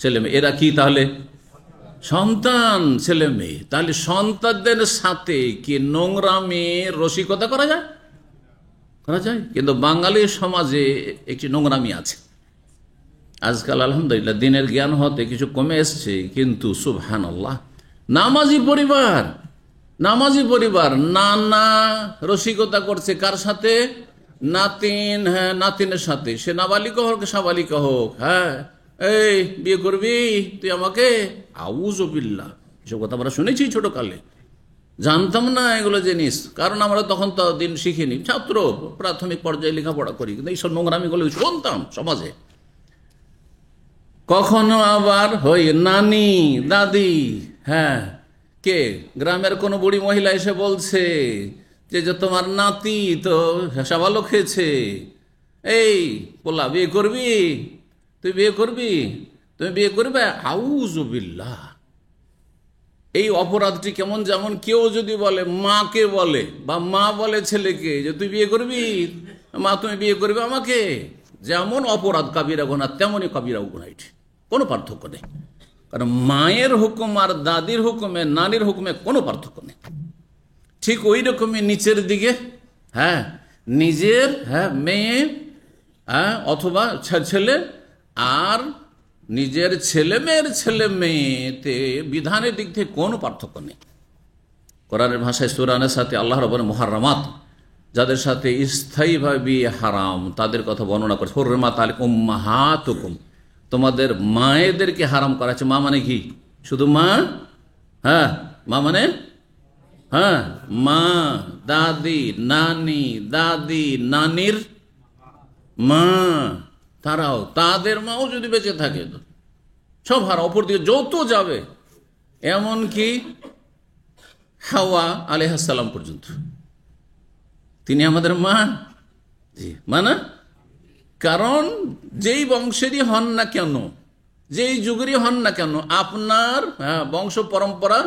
S1: ছেলে মেয়ে, এরা কি তাহলে সন্তান, ছেলে মেয়ে। তাহলে সন্তানদের সাথে কি নোংরামি রসিকতা করা যায়? করা যায়। কিন্তু বাঙালি সমাজে একটি নোংরামি আছে আজকাল, আলহামদুলিল্লাহ দিনের জ্ঞান হতে কিছু কমে এসছে, কিন্তু সুবহানাল্লাহ নামাজি পরিবার নানা রসিকতা করছে, কার সাথে? নাতিন, হ্যাঁ নাতিনের সাথে, সে নাবালিকা হোক সাবালিকা হোক। হ্যাঁ, এই বিয়ে করবি তুই আমাকে? আউযুবিল্লাহ, এসব কথা আমরা শুনেছি ছোটকালে, জানতাম না এগুলো জিনিস, কারণ আমরা তখন তো দিন শিখিনি, ছাত্র প্রাথমিক পর্যায়ে লেখাপড়া করি, কিন্তু এইসব নোংরামিগুলো শুনতাম সমাজে। কখনো আবার হই নানি দাদি, হ্যাঁ, কে গ্রামের কোন বুড়ি মহিলা এসে বলছে যে তোমার নাতি তো সাবালক হয়েছে, এই বললা বিয়ে করবি, তুই বিয়ে করবি, তুমি বিয়ে করবে? আউযুবিল্লাহ, এই অপরাধটি কেমন, যেমন কেউ যদি বলে, মাকে বলে বা মা বলে ছেলেকে যে তুই বিয়ে করবি, মা তুমি বিয়ে করবে আমাকে, যেমন অপরাধ কাবিরা গুনাহ তেমনই কাবিরা গুনাহ, এটি কোনো পার্থক্য নেই। কারণ মায়ের হুকুম আর দাদির হুকুমে, নানির হুকুমে কোনো পার্থক্য নেই। ঠিক ওই রকমই নিচের দিকে, হ্যাঁ, নিজের মেয়ে অথবা ছেলে আর নিজের ছেলে মেয়ের ছেলে মেয়েতে বিধানের দিক থেকে কোনো পার্থক্য নেই। কোরআনের ভাষায় সূরানের সাথে আল্লাহ রাব্বুল মুহাররামাত, যাদের সাথে স্থায়ীভাবে বিয়ে হারাম, তাদের কথা বর্ণনা করে। হুররিমাত আলাইকুম উম্মাহাতুকুম, তোমাদের মায়েদেরকে হারাম করা হয়েছে। মা মানে কি? শুধু মা? হ্যাঁ, মা মানে হ্যাঁ, মা, দাদি, নানি, দাদি, নানির মা, তারাও, তাদের মাও যদি বেঁচে থাকে তো সব হারাম। অপর দিকে যত যাবে, এমনকি হাওয়া আলাইহিস সালাম পর্যন্ত, তিনি আমাদের মা। জি, মা না? কারণ যেই বংশেরই হন না কেন, যেই যুগেরই হন না কেন, আপনার বংশ পরম্পরা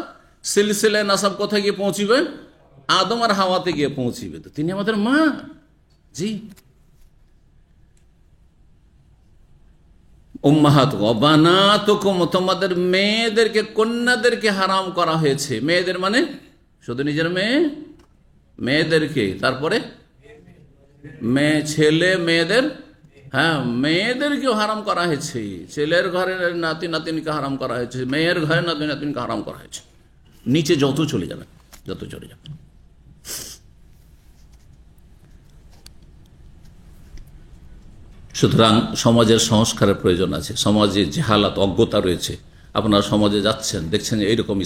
S1: সিলসিলা নাসাব কোথায় গিয়ে পৌঁছিবে? আদম আর হাওয়াতে গিয়ে পৌঁছিবে। তো তিনি আমাদের মা। জি, উম্মাহাতুকুম ওয়া বানাতুকুম, তোমাদের মেয়েদেরকে, কন্যাদেরকে হারাম করা হয়েছে। মেয়েদের মানে শুধু নিজের মেয়ে, মেয়েদেরকে, তারপরে মেয়ে, ছেলে মেয়েদের, হ্যাঁ, মেয়েদেরকেও হারাম করা হয়েছে। ছেলের ঘরের নাতি নাতিনকে হারাম করা হয়েছে, মেয়ের ঘরের নাতি নাতিনকে হারাম করা হয়েছে। নিচে যত চলে যাবে, যত চলে যাবে। সুতরাং সমাজের সংস্কারের প্রয়োজন আছে। সমাজে জেহালাত, অজ্ঞতা রয়েছে। আপনারা সমাজে যাচ্ছেন, দেখছেন এইরকম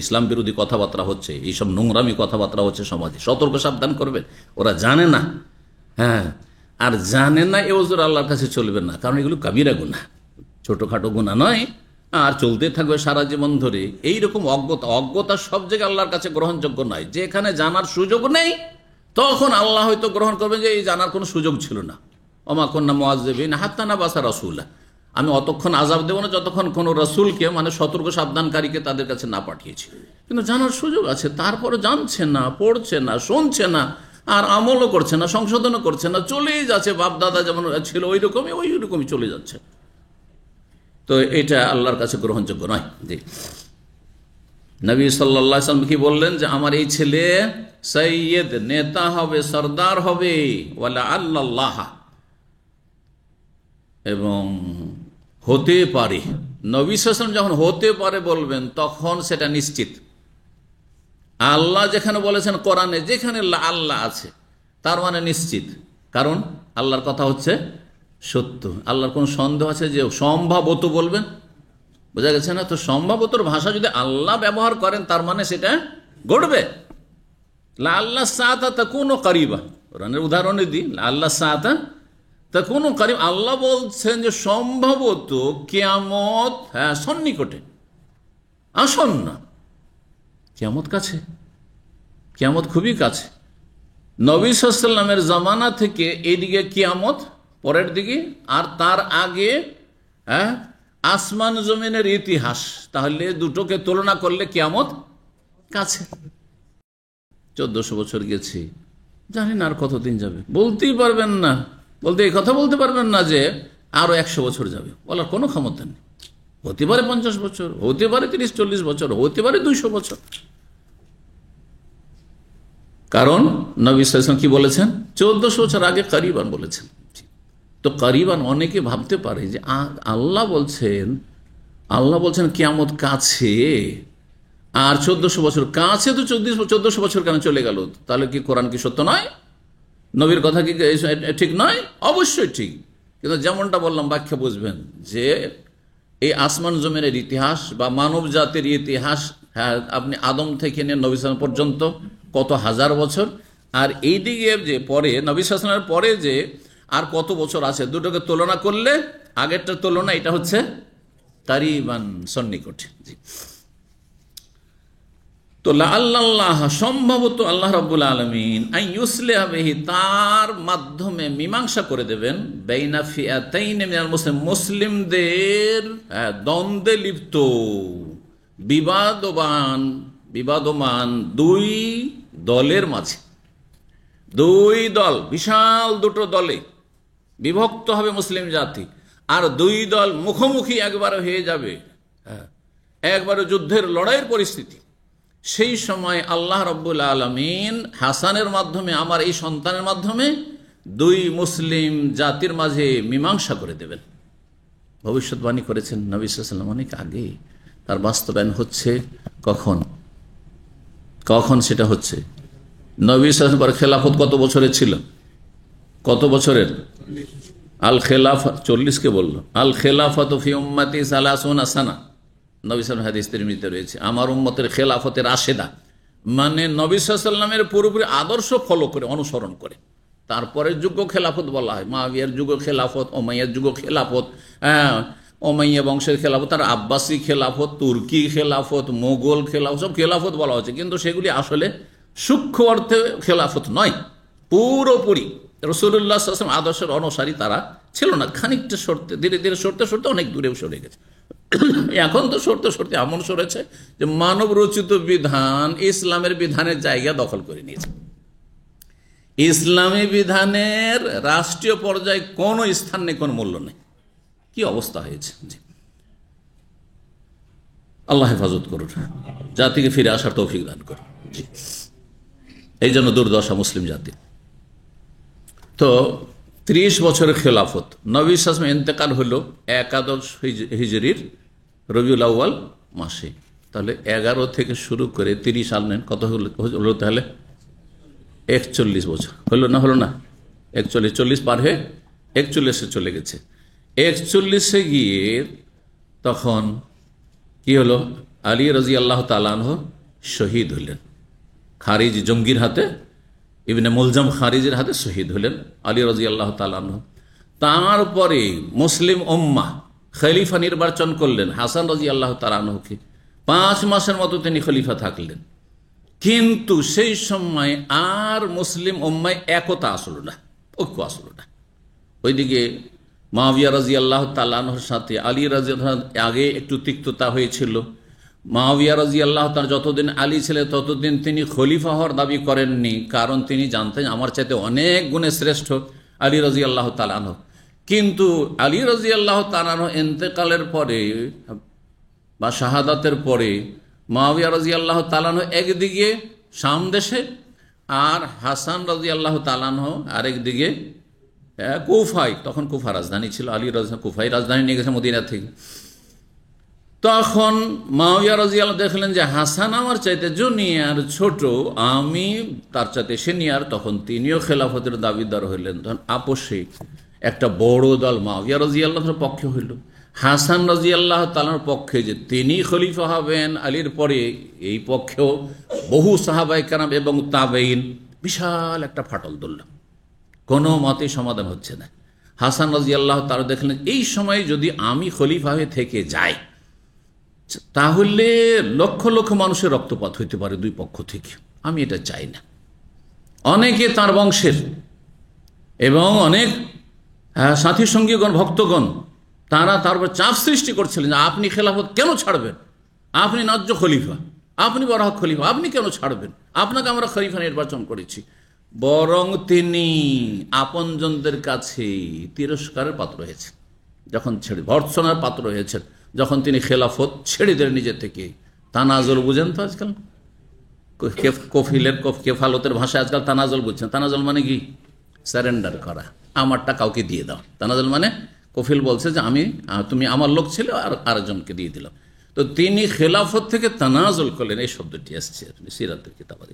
S1: ইসলাম বিরোধী কথাবার্তা হচ্ছে, এইসব নোংরামি কথাবার্তা হচ্ছে সমাজে, সতর্ক সাবধান করবেন। ওরা জানে না, হ্যাঁ, আর জানে না এ ওজোর আল্লাহর কাছে চলবে না, কারণ এগুলো কাবিরা গুনাহ, ছোটখাটো গুনাহ নয়, আর চলতে থাকবে সারা জীবন ধরে। এইরকম অজ্ঞতা সব জায়গায় আল্লাহর কাছে গ্রহণযোগ্য নয়। যেখানে জানার সুযোগ নেই, তখন আল্লাহ হয়তো গ্রহণ করবেন যে এই জানার কোনো সুযোগ ছিল না। ওমা কুন্না মুআযযিবিন হাত্তা নাবাসা রাসূলা, আমি অতক্ষণ আযাব দেব না যতক্ষণ কোনো রাসূলকে, মানে সতর্ক সাবধানকারীকে তাদের কাছে না পাঠিয়েছি। কিন্তু জানার সুযোগ আছে, তারপরে জানছে না, পড়ছে না, শুনছে না, আর আমলও করছে না, সংশোধনও করছে না, চলেই যাচ্ছে। বাপ দাদা যেমন ছিল ওই রকমই চলে যাচ্ছে। তো এটা আল্লাহর কাছে গ্রহণযোগ্য নয়। জি, নবী সাল্লাল্লাহু আলাইহি ওয়াসাল্লাম কি বললেন যে আমার এই ছেলে সৈয়দ, নেতা হবে, সরদার হবে, ওয়ালা আল্লাহ, এবং হতে পারে। নবী সাল্লাল্লাহু আলাইহি ওয়াসাল্লাম যখন হতে পারে বলবেন, তখন সেটা নিশ্চিত। আল্লাহ যেখানে বলেছেন কোরআনে, যেখানে আল্লাহ আছে, তার মানে নিশ্চিত। কারণ আল্লাহর কথা হচ্ছে সত্য। আল্লাহর কোন সন্দেহ আছে যে সম্ভবত বলবেন? বোঝা গেছে না? তো সম্ভবতর ভাষা যদি আল্লাহ ব্যবহার করেন, তার মানে সেটা ঘটবে। আল্লাহ সাআতা তাকুনু কারিবা, কোরআনের উদাহরণে দিই, আল্লাহ সাআতা তাকুনু কারিবা, আল্লাহ বলছেন যে সম্ভবত কিয়ামত সন্নিকটে, আসন্ন। কিয়ামত কাছে, কিয়ামত খুবই কাছে। নবী সাল্লাল্লাহু আলাইহি ওয়াসাল্লামের জামানা থেকে এইদিকে কিয়ামত পরের দিকে, আর তার আগে আসমান জমিনের ইতিহাস। তাহলে দুটোকে তুলনা করলে কিয়ামত কাছে। 1400 বছর গেছে, জানেন আর কতদিন যাবে বলতেই পারবেন না। এই কথা বলতে পারবেন না যে আরো 100 বছর যাবে, বলার কোনো ক্ষমতা নেই। হতে পারে 50 বছর, হতে পারে 30-40 বছর, হতে পারে 200 বছর। কারণ নবী সাল্লাল্লাহু আলাইহি ওয়াসাল্লাম কি বলেছেন? 1400 বছর আগে কারিবান বলেছেন। তো কারিবান অনেকে ভাবতে পারে যে আল্লাহ বলছেন কিয়ামত কাছে, আর 1400 বছর কাছে, তো 1400 বছর কেন চলে গেল? তাহলে কি কোরআন কি সত্য নয়? নবীর কথা কি ঠিক নয়? অবশ্যই ঠিক। কিন্তু যেমনটা বললাম, ব্যাখ্যা বুঝবেন যে এই আসমান জমিনের ইতিহাস বা মানব জাতির ইতিহাস, হ্যাঁ, আপনি আদম থেকে নিয়ে নবী সাল্লাল্লাহু আলাইহি ওয়াসাল্লাম পর্যন্ত কত হাজার বছর, আর এই দিকে যে পরে নবী সাল্লাল্লাহু আলাইহি ওয়াসাল্লামের পরে যে আর কত বছর আছে, দুটোকে তুলনা করলে আগেরটার তুলনা এটা হচ্ছে কারিবান, সন্নিকটে। জি, তো আল্লাহ, সম্ভবত আল্লাহ রাব্বুল আলামিন আইয়ুসলিহা বিহি, তার মাধ্যমে মীমাংসা করে দেবেন, বাইনা ফিআতাইন মিনাল মুসলিম, মুসলিমদের দ্বন্দ্বে লিপ্ত, বিবাদমান দুই দলের মাঝে। দুই দল, বিশাল দুটো দলে বিভক্ত হবে মুসলিম জাতি, আর দুই দল মুখোমুখি একবারে হয়ে যাবে, একবারে যুদ্ধের লড়াইয়ের পরিস্থিতি। সেই সময় আল্লাহ রাব্বুল আলামিন হাসানের মাধ্যমে, আমার এই সন্তানের মাধ্যমে দুই মুসলিম জাতির মাঝে মীমাংসা করে দেবেন। ভবিষ্যৎবাণী করেছেন নবী সাল্লাল্লাহু আলাইহি ওয়াসাল্লাম অনেক আগে। তার বাস্তবায়ন হচ্ছে কখন? কখন সেটা হচ্ছে? নবী সাল্লাল্লাহু আলাইহি ওয়াসাল্লাম খেলাফত কত বছরের ছিল? কত বছরের? আল খেলাফা 40 কে বললো, আল খেলাফাত ফি উম্মতি সালাসুনা সানা। নবী সাল্লাল্লাহু হাদিস তিরমিজিতে রয়েছে, আমার উম্মতের খেলাফতের রাশেদা, মানে নবী সাল্লাল্লাহু আলাইহি ওয়াসাল্লামের পুরোপুরি আদর্শ ফলো করে, অনুসরণ করে। তারপরে যুগ খেলাফত বলা হয়, মুআবিয়ার যুগ খেলাফত, ওমাইয়ার যুগ খেলাফত, ওমাইয়া বংশের খেলাফত, তার আব্বাসী খেলাফত, তুর্কি খেলাফত, মোগল খেলাফত, সব খেলাফত বলা হচ্ছে, কিন্তু সেগুলি আসলে সূক্ষ্ম অর্থে খেলাফত নয়। পুরোপুরি রাসূলুল্লাহ সাল্লাল্লাহু আলাইহি ওয়াসাল্লাম আদর্শের অনুসারী তারা ছিল না। খানিকটা সরতে, ধীরে ধীরে সরতে সরতে অনেক দূরেও সরে গেছে। এখন তো সরতে সরতে এমন সরেছে যে মানব রচিত বিধান ইসলামের বিধানের জায়গা দখল করে নিয়েছে। ইসলামী বিধানের রাষ্ট্রীয় পর্যায়ে কোনো স্থান নেই, কোনো মূল্য নেই। কি অবস্থা হয়েছে! জি, আল্লাহ হেফাজত করুন, জাতিকে ফিরে আসার তৌফিক দান করুন। জি, এই জন্য দুর্দশা মুসলিম জাতি। তো 30 বছরের খেলাফত, নবী সাল্লাল্লাহু আলাইহি ওয়াসাল্লাম ইন্তেকাল হলো 11 হিজরির রবিউল আউয়াল মাসে। তাহলে 11 থেকে শুরু করে 30 সাল নেন, কত হলো তাহলে? 41 বছর হলো না? হলো না? 41, 40 পার হয়ে 41-এ চলে গেছে। 41-এ গিয়ে তখন কি হলো? আলী রাদিয়াল্লাহু তাআলা আনহু শহীদ হলেন, খারিজ জঙ্গির হাতে, ইবনে মুলজাম খারিজের হাতে শহীদ হলেন আলী রাদিয়াল্লাহু তাআলা আনহু। তারপরে মুসলিম উম্মাহ খলিফা নির্বাচন করলেন হাসান রাদিয়াল্লাহু তাআলা আনহুকে। 5 মাসের মতো তিনি খলিফা থাকলেন, কিন্তু সেই সময় আর মুসলিম উম্মায় একতা আসলো না, ঐক্য আসলো না। ওইদিকে মুআবিয়া রাদিয়াল্লাহু তাআলা আনহুর সাথে আলী রাদিয়াল্লাহু আগে একটু তিক্ততা হয়েছিল। মুআবিয়া রাদিয়াল্লাহু তাআলা যতদিন আলী ছিলেন ততদিন তিনি খলিফা হওয়ার দাবি করেননি, কারণ তিনি জানতেন আমার চাইতে অনেক গুণে শ্রেষ্ঠ আলী রাদিয়াল্লাহু তাআলা আনহু। কিন্তু আলী রাদিয়াল্লাহু তাআলা আনহু ইন্তেকালের পরে বা শাহাদাতের পরে মুআবিয়া রাদিয়াল্লাহু তাআলা আনহু একদিকে শাম দেশে, আর হাসান রাদিয়াল্লাহু তাআলা আনহু আরেকদিকে কুফায়। তখন কুফা রাজধানী ছিল, আলী রাজধানী কুফায় রাজধানী নিয়ে গেছে মদিনা থেকে। তখন মুআবিয়া রাদিয়াল্লাহু দেখলেন যে হাসান আমার চাইতে জুনিয়র, ছোট, আমি তার চাইতে সিনিয়র, তখন তিনিও খেলাফতের দাবিদার হইলেন। তখন আপোষে একটা বড় দল মুআবিয়া রাদিয়াল্লাহুর পক্ষে হইল, হাসান রাদিয়াল্লাহু তাআলার পক্ষে যে তিনি খলিফা হবেন আলীর পরে, এই পক্ষেও বহু সাহাবায়ে কেরাম এবং তাবেঈন। বিশাল একটা ফাটল ধরল, কোনো মতে সমাধান হচ্ছে না। হাসান রাদিয়াল্লাহু তাআলা দেখলেন এই সময় যদি আমি খলিফা হয়ে থেকে যাই তাহলে লক্ষ লক্ষ মানুষের রক্তপাত হইতে পারে দুই পক্ষ থেকে, আমি এটা চাই না। অনেকে তার বংশের এবং অনেক সাথী সঙ্গীগণ, ভক্তগণ, তারা তার উপর চাপ সৃষ্টি করছিলেন যে আপনি খেলাফত কেন ছাড়বেন, আপনি ন্যায্য খলিফা, আপনি বড় খলিফা, আপনি কেন ছাড়বেন, আপনাকে আমরা খলিফা নির্বাচন করেছি। বরং তিনি আপনজনদের কাছে তিরস্কারের পাত্র হয়েছেন, যখন ছেড়ে ভর্ৎসনার পাত্র হয়েছেন, যখন তিনি খেলাফত ছেড়ে দেন নিজে থেকে। তানাজল বুঝেন তো আজকাল, কফিলের কেফালতের ভাষায় আজকাল তানাজল বুঝছেন। তানাজল মানে কি? সারেন্ডার করা, আমারটা কাউকে দিয়ে দাও। তানাজল মানে কফিল বলছে যে তুমি আমার লোক ছিল আর আরেকজনকে দিয়ে দিলাম। তো তিনি খেলাফত থেকে তানাজল করলেন, এই শব্দটি আসছে সিরাতের কিতাবে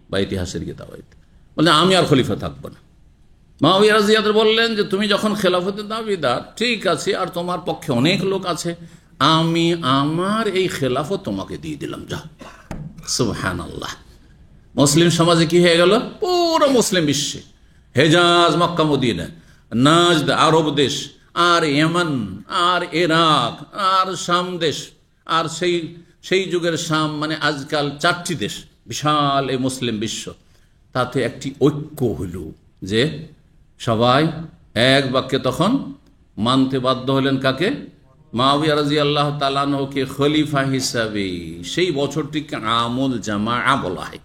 S1: বা ইতিহাসের কিতাবে, বলে আমি আর খলিফা থাকবো না। মুআবিয়া রাদিয়াল্লাহু বললেন যে তুমি যখন খেলাফতের দাবিদার, ঠিক আছে, আর তোমার পক্ষে অনেক লোক আছে, আমি আমার এই খেলাফত তোমাকে দিয়ে দিলাম, যাও। সুবহানাল্লাহ। মুসলিম সমাজে কি হয়ে গেল? পুরো মুসলিম বিশ্বে, হেজাজ, মক্কা, মদিনা, নাজদ, আরব দেশ, আর ইয়েমেন, আর ইরাক, আর শাম দেশ, আর সেই যুগের শাম মানে আজকাল 4টি দেশ, বিশাল এই মুসলিম বিশ্ব। তাতে একটি ঐক্য হইল যে সবাই এক বাক্যে তখন মানতে বাধ্য হলেন কাকে? মুআবিয়া রাদিয়াল্লাহু তাআলা আনহুকে খলিফা হিসাবে। সেই বছরটিকে আমুল জামাআ বলা হয়,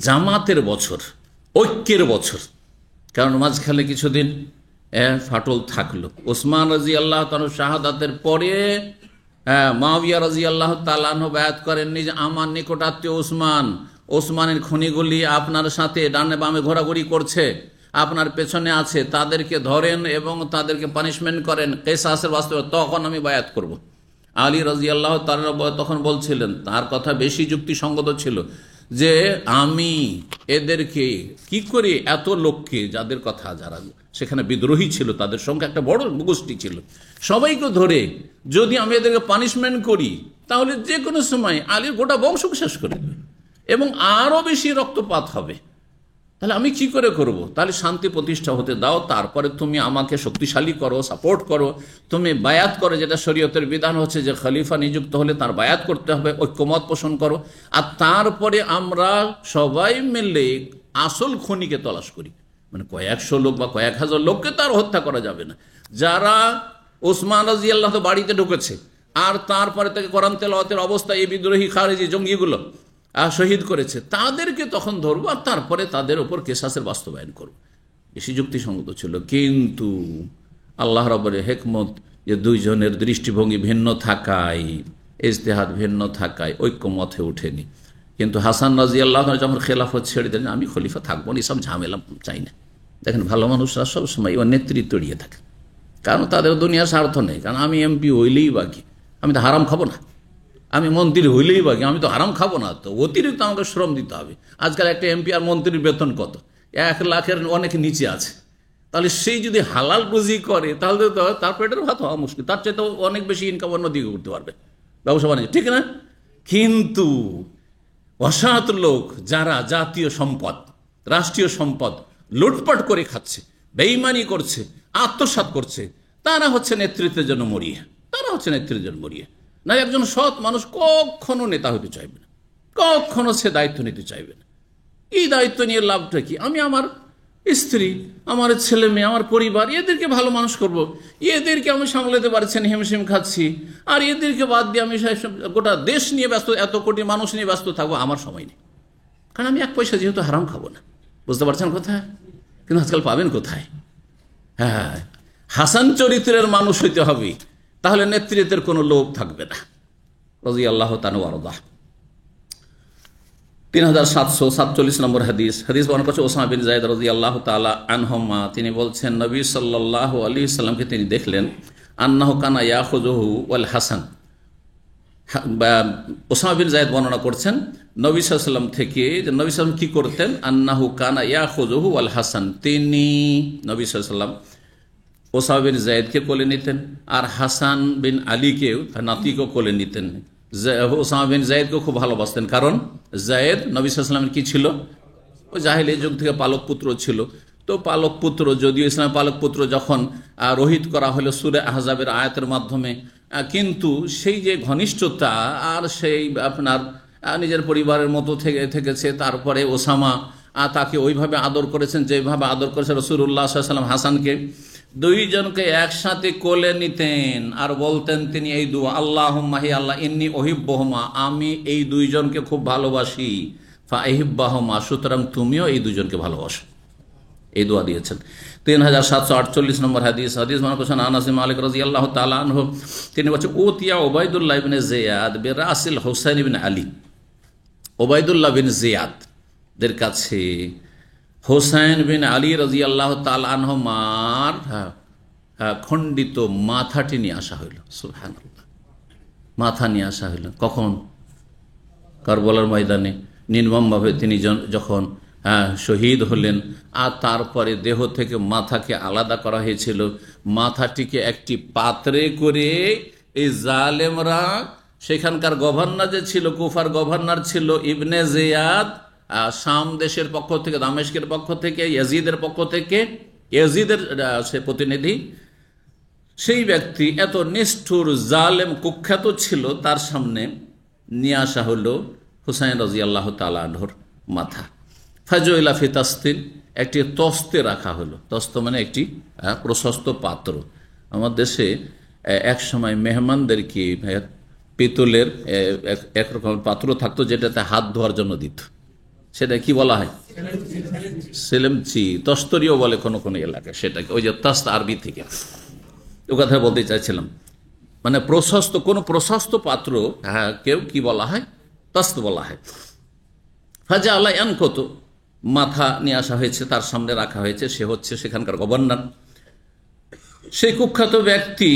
S1: জামাতের বছর, ঐক্যের বছর। কারণ মাঝখানে কিছুদিন ফাটল থাকলো। ওসমান রাদিয়াল্লাহু তাআলা শাহাদাতের পরে মুআবিয়া রাদিয়াল্লাহু তাআলা আনহু বায়াত করেননি যে আমার নিকটাত্মীয় ওসমানের খনিগুলি আপনার সাথে ডানে বামে ঘোরাঘুরি করছে, আপনার পেছনে আছে তাদেরকে ধরেন এবং তাদেরকে পানিশমেন্ট করেন কিসাসের বাস্তবে, তখন আমি বায়াত করব। আলী রাদিয়াল্লাহু তাআলা তখন বলছিলেন, তার কথা বেশি যুক্তিসঙ্গত ছিল, যে আমি এদেরকে কি করে, এত লোককে, যাদের কথা, যারা সেখানে বিদ্রোহী ছিল, তাদের সঙ্গে একটা বড় গোষ্ঠী ছিল, সবাইকে ধরে যদি আমি এদেরকে পানিশমেন্ট করি, তাহলে যে কোনো সময় আলীর গোটা বংশকে শেষ করে দেবে এবং আরও বেশি রক্তপাত হবে। তাহলে আমি কি করে করব? তাহলে শান্তি প্রতিষ্ঠা হতে দাও, তারপরে তুমি আমাকে শক্তিশালী করো, সাপোর্ট করো, তুমি বায়াত করো, যেটা শরীয়তের বিধান হচ্ছে যে খলিফা নিযুক্ত হলে তার বায়াত করতে হবে, ঐক্যমত পোষণ করো, আর তারপরে আমরা সবাই মিলে আসল খুনিকে তলাশ করি। মানে কয়েকশো লোক বা কয়েক হাজার লোককে তার হত্যা করা যাবে না। যারা ওসমান রাদিয়াল্লাহু আনহু বাড়িতে ঢুকেছে আর তারপরে থেকে কোরআন তেলাওয়াতের অবস্থায় এই বিদ্রোহী খারেজি জঙ্গিগুলো শহীদ করেছে, তাদেরকে তখন ধরবো আর তারপরে তাদের ওপর কিসাসের বাস্তবায়ন করবো। বেশি যুক্তিসঙ্গত ছিল। কিন্তু আল্লাহ রাব্বুল হিকমত, যে দুইজনের দৃষ্টিভঙ্গি ভিন্ন থাকায়, ইজতিহাদ ভিন্ন থাকায় ঐক্যমত হয়ে ওঠেনি। কিন্তু হাসান রাদিয়াল্লাহু আনহু যখন খেলাফত ছেড়ে দিলেন, আমি খলিফা থাকবো না, এসব ঝামেলা চাই না। দেখেন, ভালো মানুষরা সবসময় ওর নেতৃত্ব এড়িয়ে থাকে, কারণ তাদের দুনিয়ার স্বার্থ নেই। কারণ আমি এমপি হইলেই বাকি, আমি তো হারাম খাবো না, আমি মন্ত্রী হইলেই বাকি, আমি তো হারাম খাবো না, তো অতিরিক্ত আমাকে শ্রম দিতে হবে। আজকাল একটা এমপি আর মন্ত্রীর বেতন কত? 1 লাখের অনেক নিচে আছে। তাহলে সেই যদি হালাল রুজি করে, তাহলে তো তার পেটের ভাত হওয়া মুশকিল, তার চাইতে অনেক বেশি ইনকাম অন্যদিকে করতে পারবে, ব্যবসা বাণিজ্য, ঠিক না? কিন্তু অসৎ লোক যারা জাতীয় সম্পদ, রাষ্ট্রীয় সম্পদ লুটপাট করে খাচ্ছে, বেঈমানি করছে, আত্মসাৎ করছে, তারা হচ্ছে নেতৃত্বের জন্য মরিয়া, তারা হচ্ছে নেতৃত্বের জন্য মরিয়া। না, একজন সৎ মানুষ কখনো নেতা হতে চাইবে না, কখনো সে দায়িত্ব নিতে চাইবে না। এই দায়িত্ব নিয়ে লাভটা কি? আমি আমার স্ত্রী, আমার ছেলে মেয়ে, আমার পরিবার, এদেরকে ভালো মানুষ করব, এদেরকে আমি সামলাতে পারছি না, হিমশিম খাচ্ছি, আর এদেরকে বাদ দিয়ে আমি গোটা দেশ নিয়ে ব্যস্ত, এত কোটি মানুষ নিয়ে ব্যস্ত থাকবো, আমার সময় নেই। কারণ আমি 1 পয়সা যেহেতু হারাম খাবো না। বুঝতে পারছেন কোথায়? কিন্তু আজকাল পাবেন কোথায়? হ্যাঁ, হাসান চরিত্রের মানুষ হইতে হবে, তাহলে নেতৃত্বের কোনো লোভ থাকবে না। রাদিয়াল্লাহু তাআলা ওয়ারদা। 3747 নম্বর হাদিস বর্ণনা করছে ওসামা বিন যায়েদ রাদিয়াল্লাহু তাআলা আনহুমা, তিনি বলছেন, নবী সাল্লাল্লাহু আলাইহি সাল্লামকে তিনি দেখলেন, আন্নাহু কানা ইয়াখুযুহু ওয়াল হাসান। ওসামা বিন যায়েদ বর্ণনা করছেন নবী সাল্লাল্লাহু আলাইহি সাল্লাম থেকে, যে নবী সাল্লাল্লাহু আলাইহি সাল্লাম কি করতেন, আন্নাহু কানা ইয়াখুযুহু ওয়াল হাসান, তিনি নবী সাল্লাল্লাহু আলাইহি সাল্লাম ওসামা বিন যায়েদকে কোলে নিতেন আর হাসান বিন আলীকে, নাতিকেও কোলে নিতেন। ওসামা বিন যায়েদকে খুব ভালোবাসতেন, কারণ যায়েদ নবী সাল্লাল্লাহু আলাইহি সাল্লামের কি ছিল? ওই জাহেলিয়া যুগ থেকে পালক পুত্র ছিল। তো পালক পুত্র, যদিও ইসলামের পালক পুত্র যখন রোহিত করা হলো সূরা আহজাবের আয়াতের মাধ্যমে, কিন্তু সেই যে ঘনিষ্ঠতা আর সেই আপনার নিজের পরিবারের মতো থেকেছে। তারপরে ওসামা তাকে ওইভাবে আদর করেছেন যেভাবে আদর করেছে রাসূলুল্লাহ সাল্লাল্লাহু আলাইহি ওয়াসাল্লাম হাসানকে। দুইজনকে একসাথে কোলে নিতেন আর বলতেন তিনি এই দুয়া, আল্লাহুম্মা হি আল্লাহ ইন্নী উহিব্বুহুমা, আমি এই দুইজনকে খুব ভালোবাসি, ফাহিব্বাহুমা, সুতরাং তুমিও এই দুইজনকে ভালোবাসো। এই দোয়া দিয়েছেন। 3748 নম্বর হাদিস মনে করছেন আনাস বিন মালিক রাদিয়াল্লাহু তাআলা আনহু, তিনি বলছেন, উতিয়া উবাইদুল্লাহ ইবনে জিয়াদ বিরাসিল হুসাইন ইবনে আলী। উবাইদুল্লাহ বিন জিয়াদ দের কাছে হোসাইন বিন আলী রাদিয়াল্লাহু তাআলা আনহুমার খণ্ডিত মাথাটি নিয়ে আসা হইল। সুবহানাল্লাহ, মাথা নিয়ে আসা হইল কখন? কারবালার ময়দানে নির্মমভাবে তিনি যখন শহীদ হলেন, আর তারপরে দেহ থেকে মাথাকে আলাদা করা হয়েছিল। মাথাটিকে একটি পাত্রে করে এই জালেমরা, সেখানকার গভর্নর যে ছিল, কুফার গভর্নর ছিল ইবনে জিয়াদ, শাম দেশের পক্ষ থেকে, দামেস্কের পক্ষ থেকে, ইয়াজিদের পক্ষ থেকে, ইয়াজিদের সে প্রতিনিধি, সেই ব্যক্তি এত নিষ্ঠুর জালেম কুখ্যাত ছিল, তার সামনে নিয়ে আসা হলো হুসাইন রাদিয়াল্লাহু তাআলা আনহুর মাথা। ফাজুইলা ফি তাসতিন, একটি তস্তে রাখা হলো। তস্ত মানে একটি প্রশস্ত পাত্র। আমার দেশে এক সময় মেহমানদেরকে পিতলের একরকম পাত্র থাকতো, যেটাতে হাত ধোয়ার জন্য দিত। সেটা কি বলা হয়? সেলেমচি, তস্তরিও বলে কোনো কোনো এলাকায় সেটাকে, ওই যে তাস্ত আরবি থেকে। ও কথা বলতে চাইছিলাম, মানে প্রশস্ত, কোনো প্রশস্ত পাত্র কেউ কি বলা হয়? তাস্ত বলা হয়। ফাজা আল্লাহ কত, মাথা নিয়ে আসা হয়েছে, তার সামনে রাখা হয়েছে, সে হচ্ছে সেখানকার গভর্নর। সেই কুখ্যাত ব্যক্তি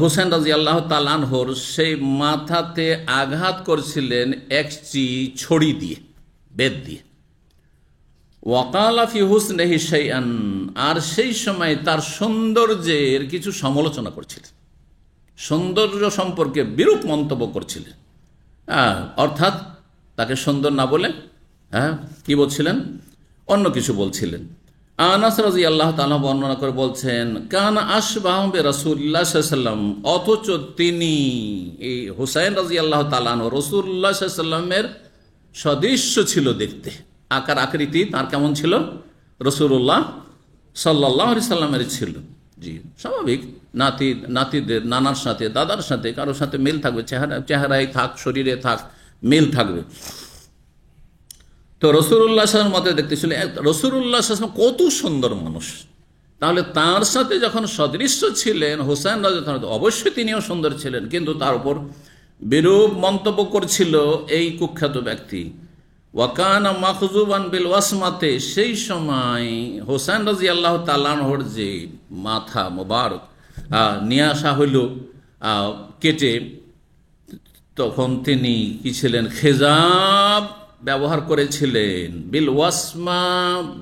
S1: হুসেন রাজি আল্লাহ তালানহর সেই মাথাতে আঘাত করছিলেন একটি ছড়ি দিয়ে, বেত দিয়ে। ওয়াকালা ফি হুসনিহি শাইআন, আর সেই সময় তার সৌন্দর্যের কিছু সমালোচনা করছিলেন, সৌন্দর্য সম্পর্কে বিরূপ মন্তব্য করছিলেন। অর্থাৎ তাকে সুন্দর না বলে কি বলছিলেন, অন্য কিছু বলছিলেন। আনাস রাদিয়াল্লাহু তাআলা বর্ণনা করে বলছেন, কানা আশবাহু বিরাসূলিল্লাহ সাল্লাল্লাহু আলাইহি ওয়াসাল্লাম, অথচ তিনি এই হুসাইন রাদিয়াল্লাহু তাআলা রাসূলুল্লাহ সাল্লাল্লাহু আলাইহি ওয়াসাল্লামের সদৃশ্য ছিল দেখতে। আকার আকৃতি তার কেমন ছিল? রাসূলুল্লাহ সাল্লাল্লাহু আলাইহি সাল্লামের ছিল। জি, স্বাভাবিক, নাতিদের নানার সাথে, দাদার সাথে, কারোর সাথে মিল থাকবে, চেহারায় থাক, শরীরে থাক, মিল থাকবে। তো রাসূলুল্লাহ সাল্লাল্লাহু আলাইহি ওয়াসাল্লামের মতে দেখতেছিল রাসূলুল্লাহ সাল্লাল্লাহু আলাইহি ওয়াসাল্লাম কত সুন্দর মানুষ, তাহলে তার সাথে যখন সদৃশ্য ছিলেন হুসাইন রাদিয়াল্লাহু তাআলা, অবশ্যই তিনিও সুন্দর ছিলেন, কিন্তু তার উপর বিরূপ মন্তব্য করছিল এই কুখ্যাত ব্যক্তি। ওয়াকানা মাখজুবান বিল ওয়াসমাতে, সেই সময় হোসেন রাদিয়াল্লাহু তাআলা আনহুর যে মাথা মোবারক নিয়ে আসা হইল কেটে, তখন তিনি কি ছিলেন, খেজাব ব্যবহার করেছিলেন। বিল ওয়াসমা,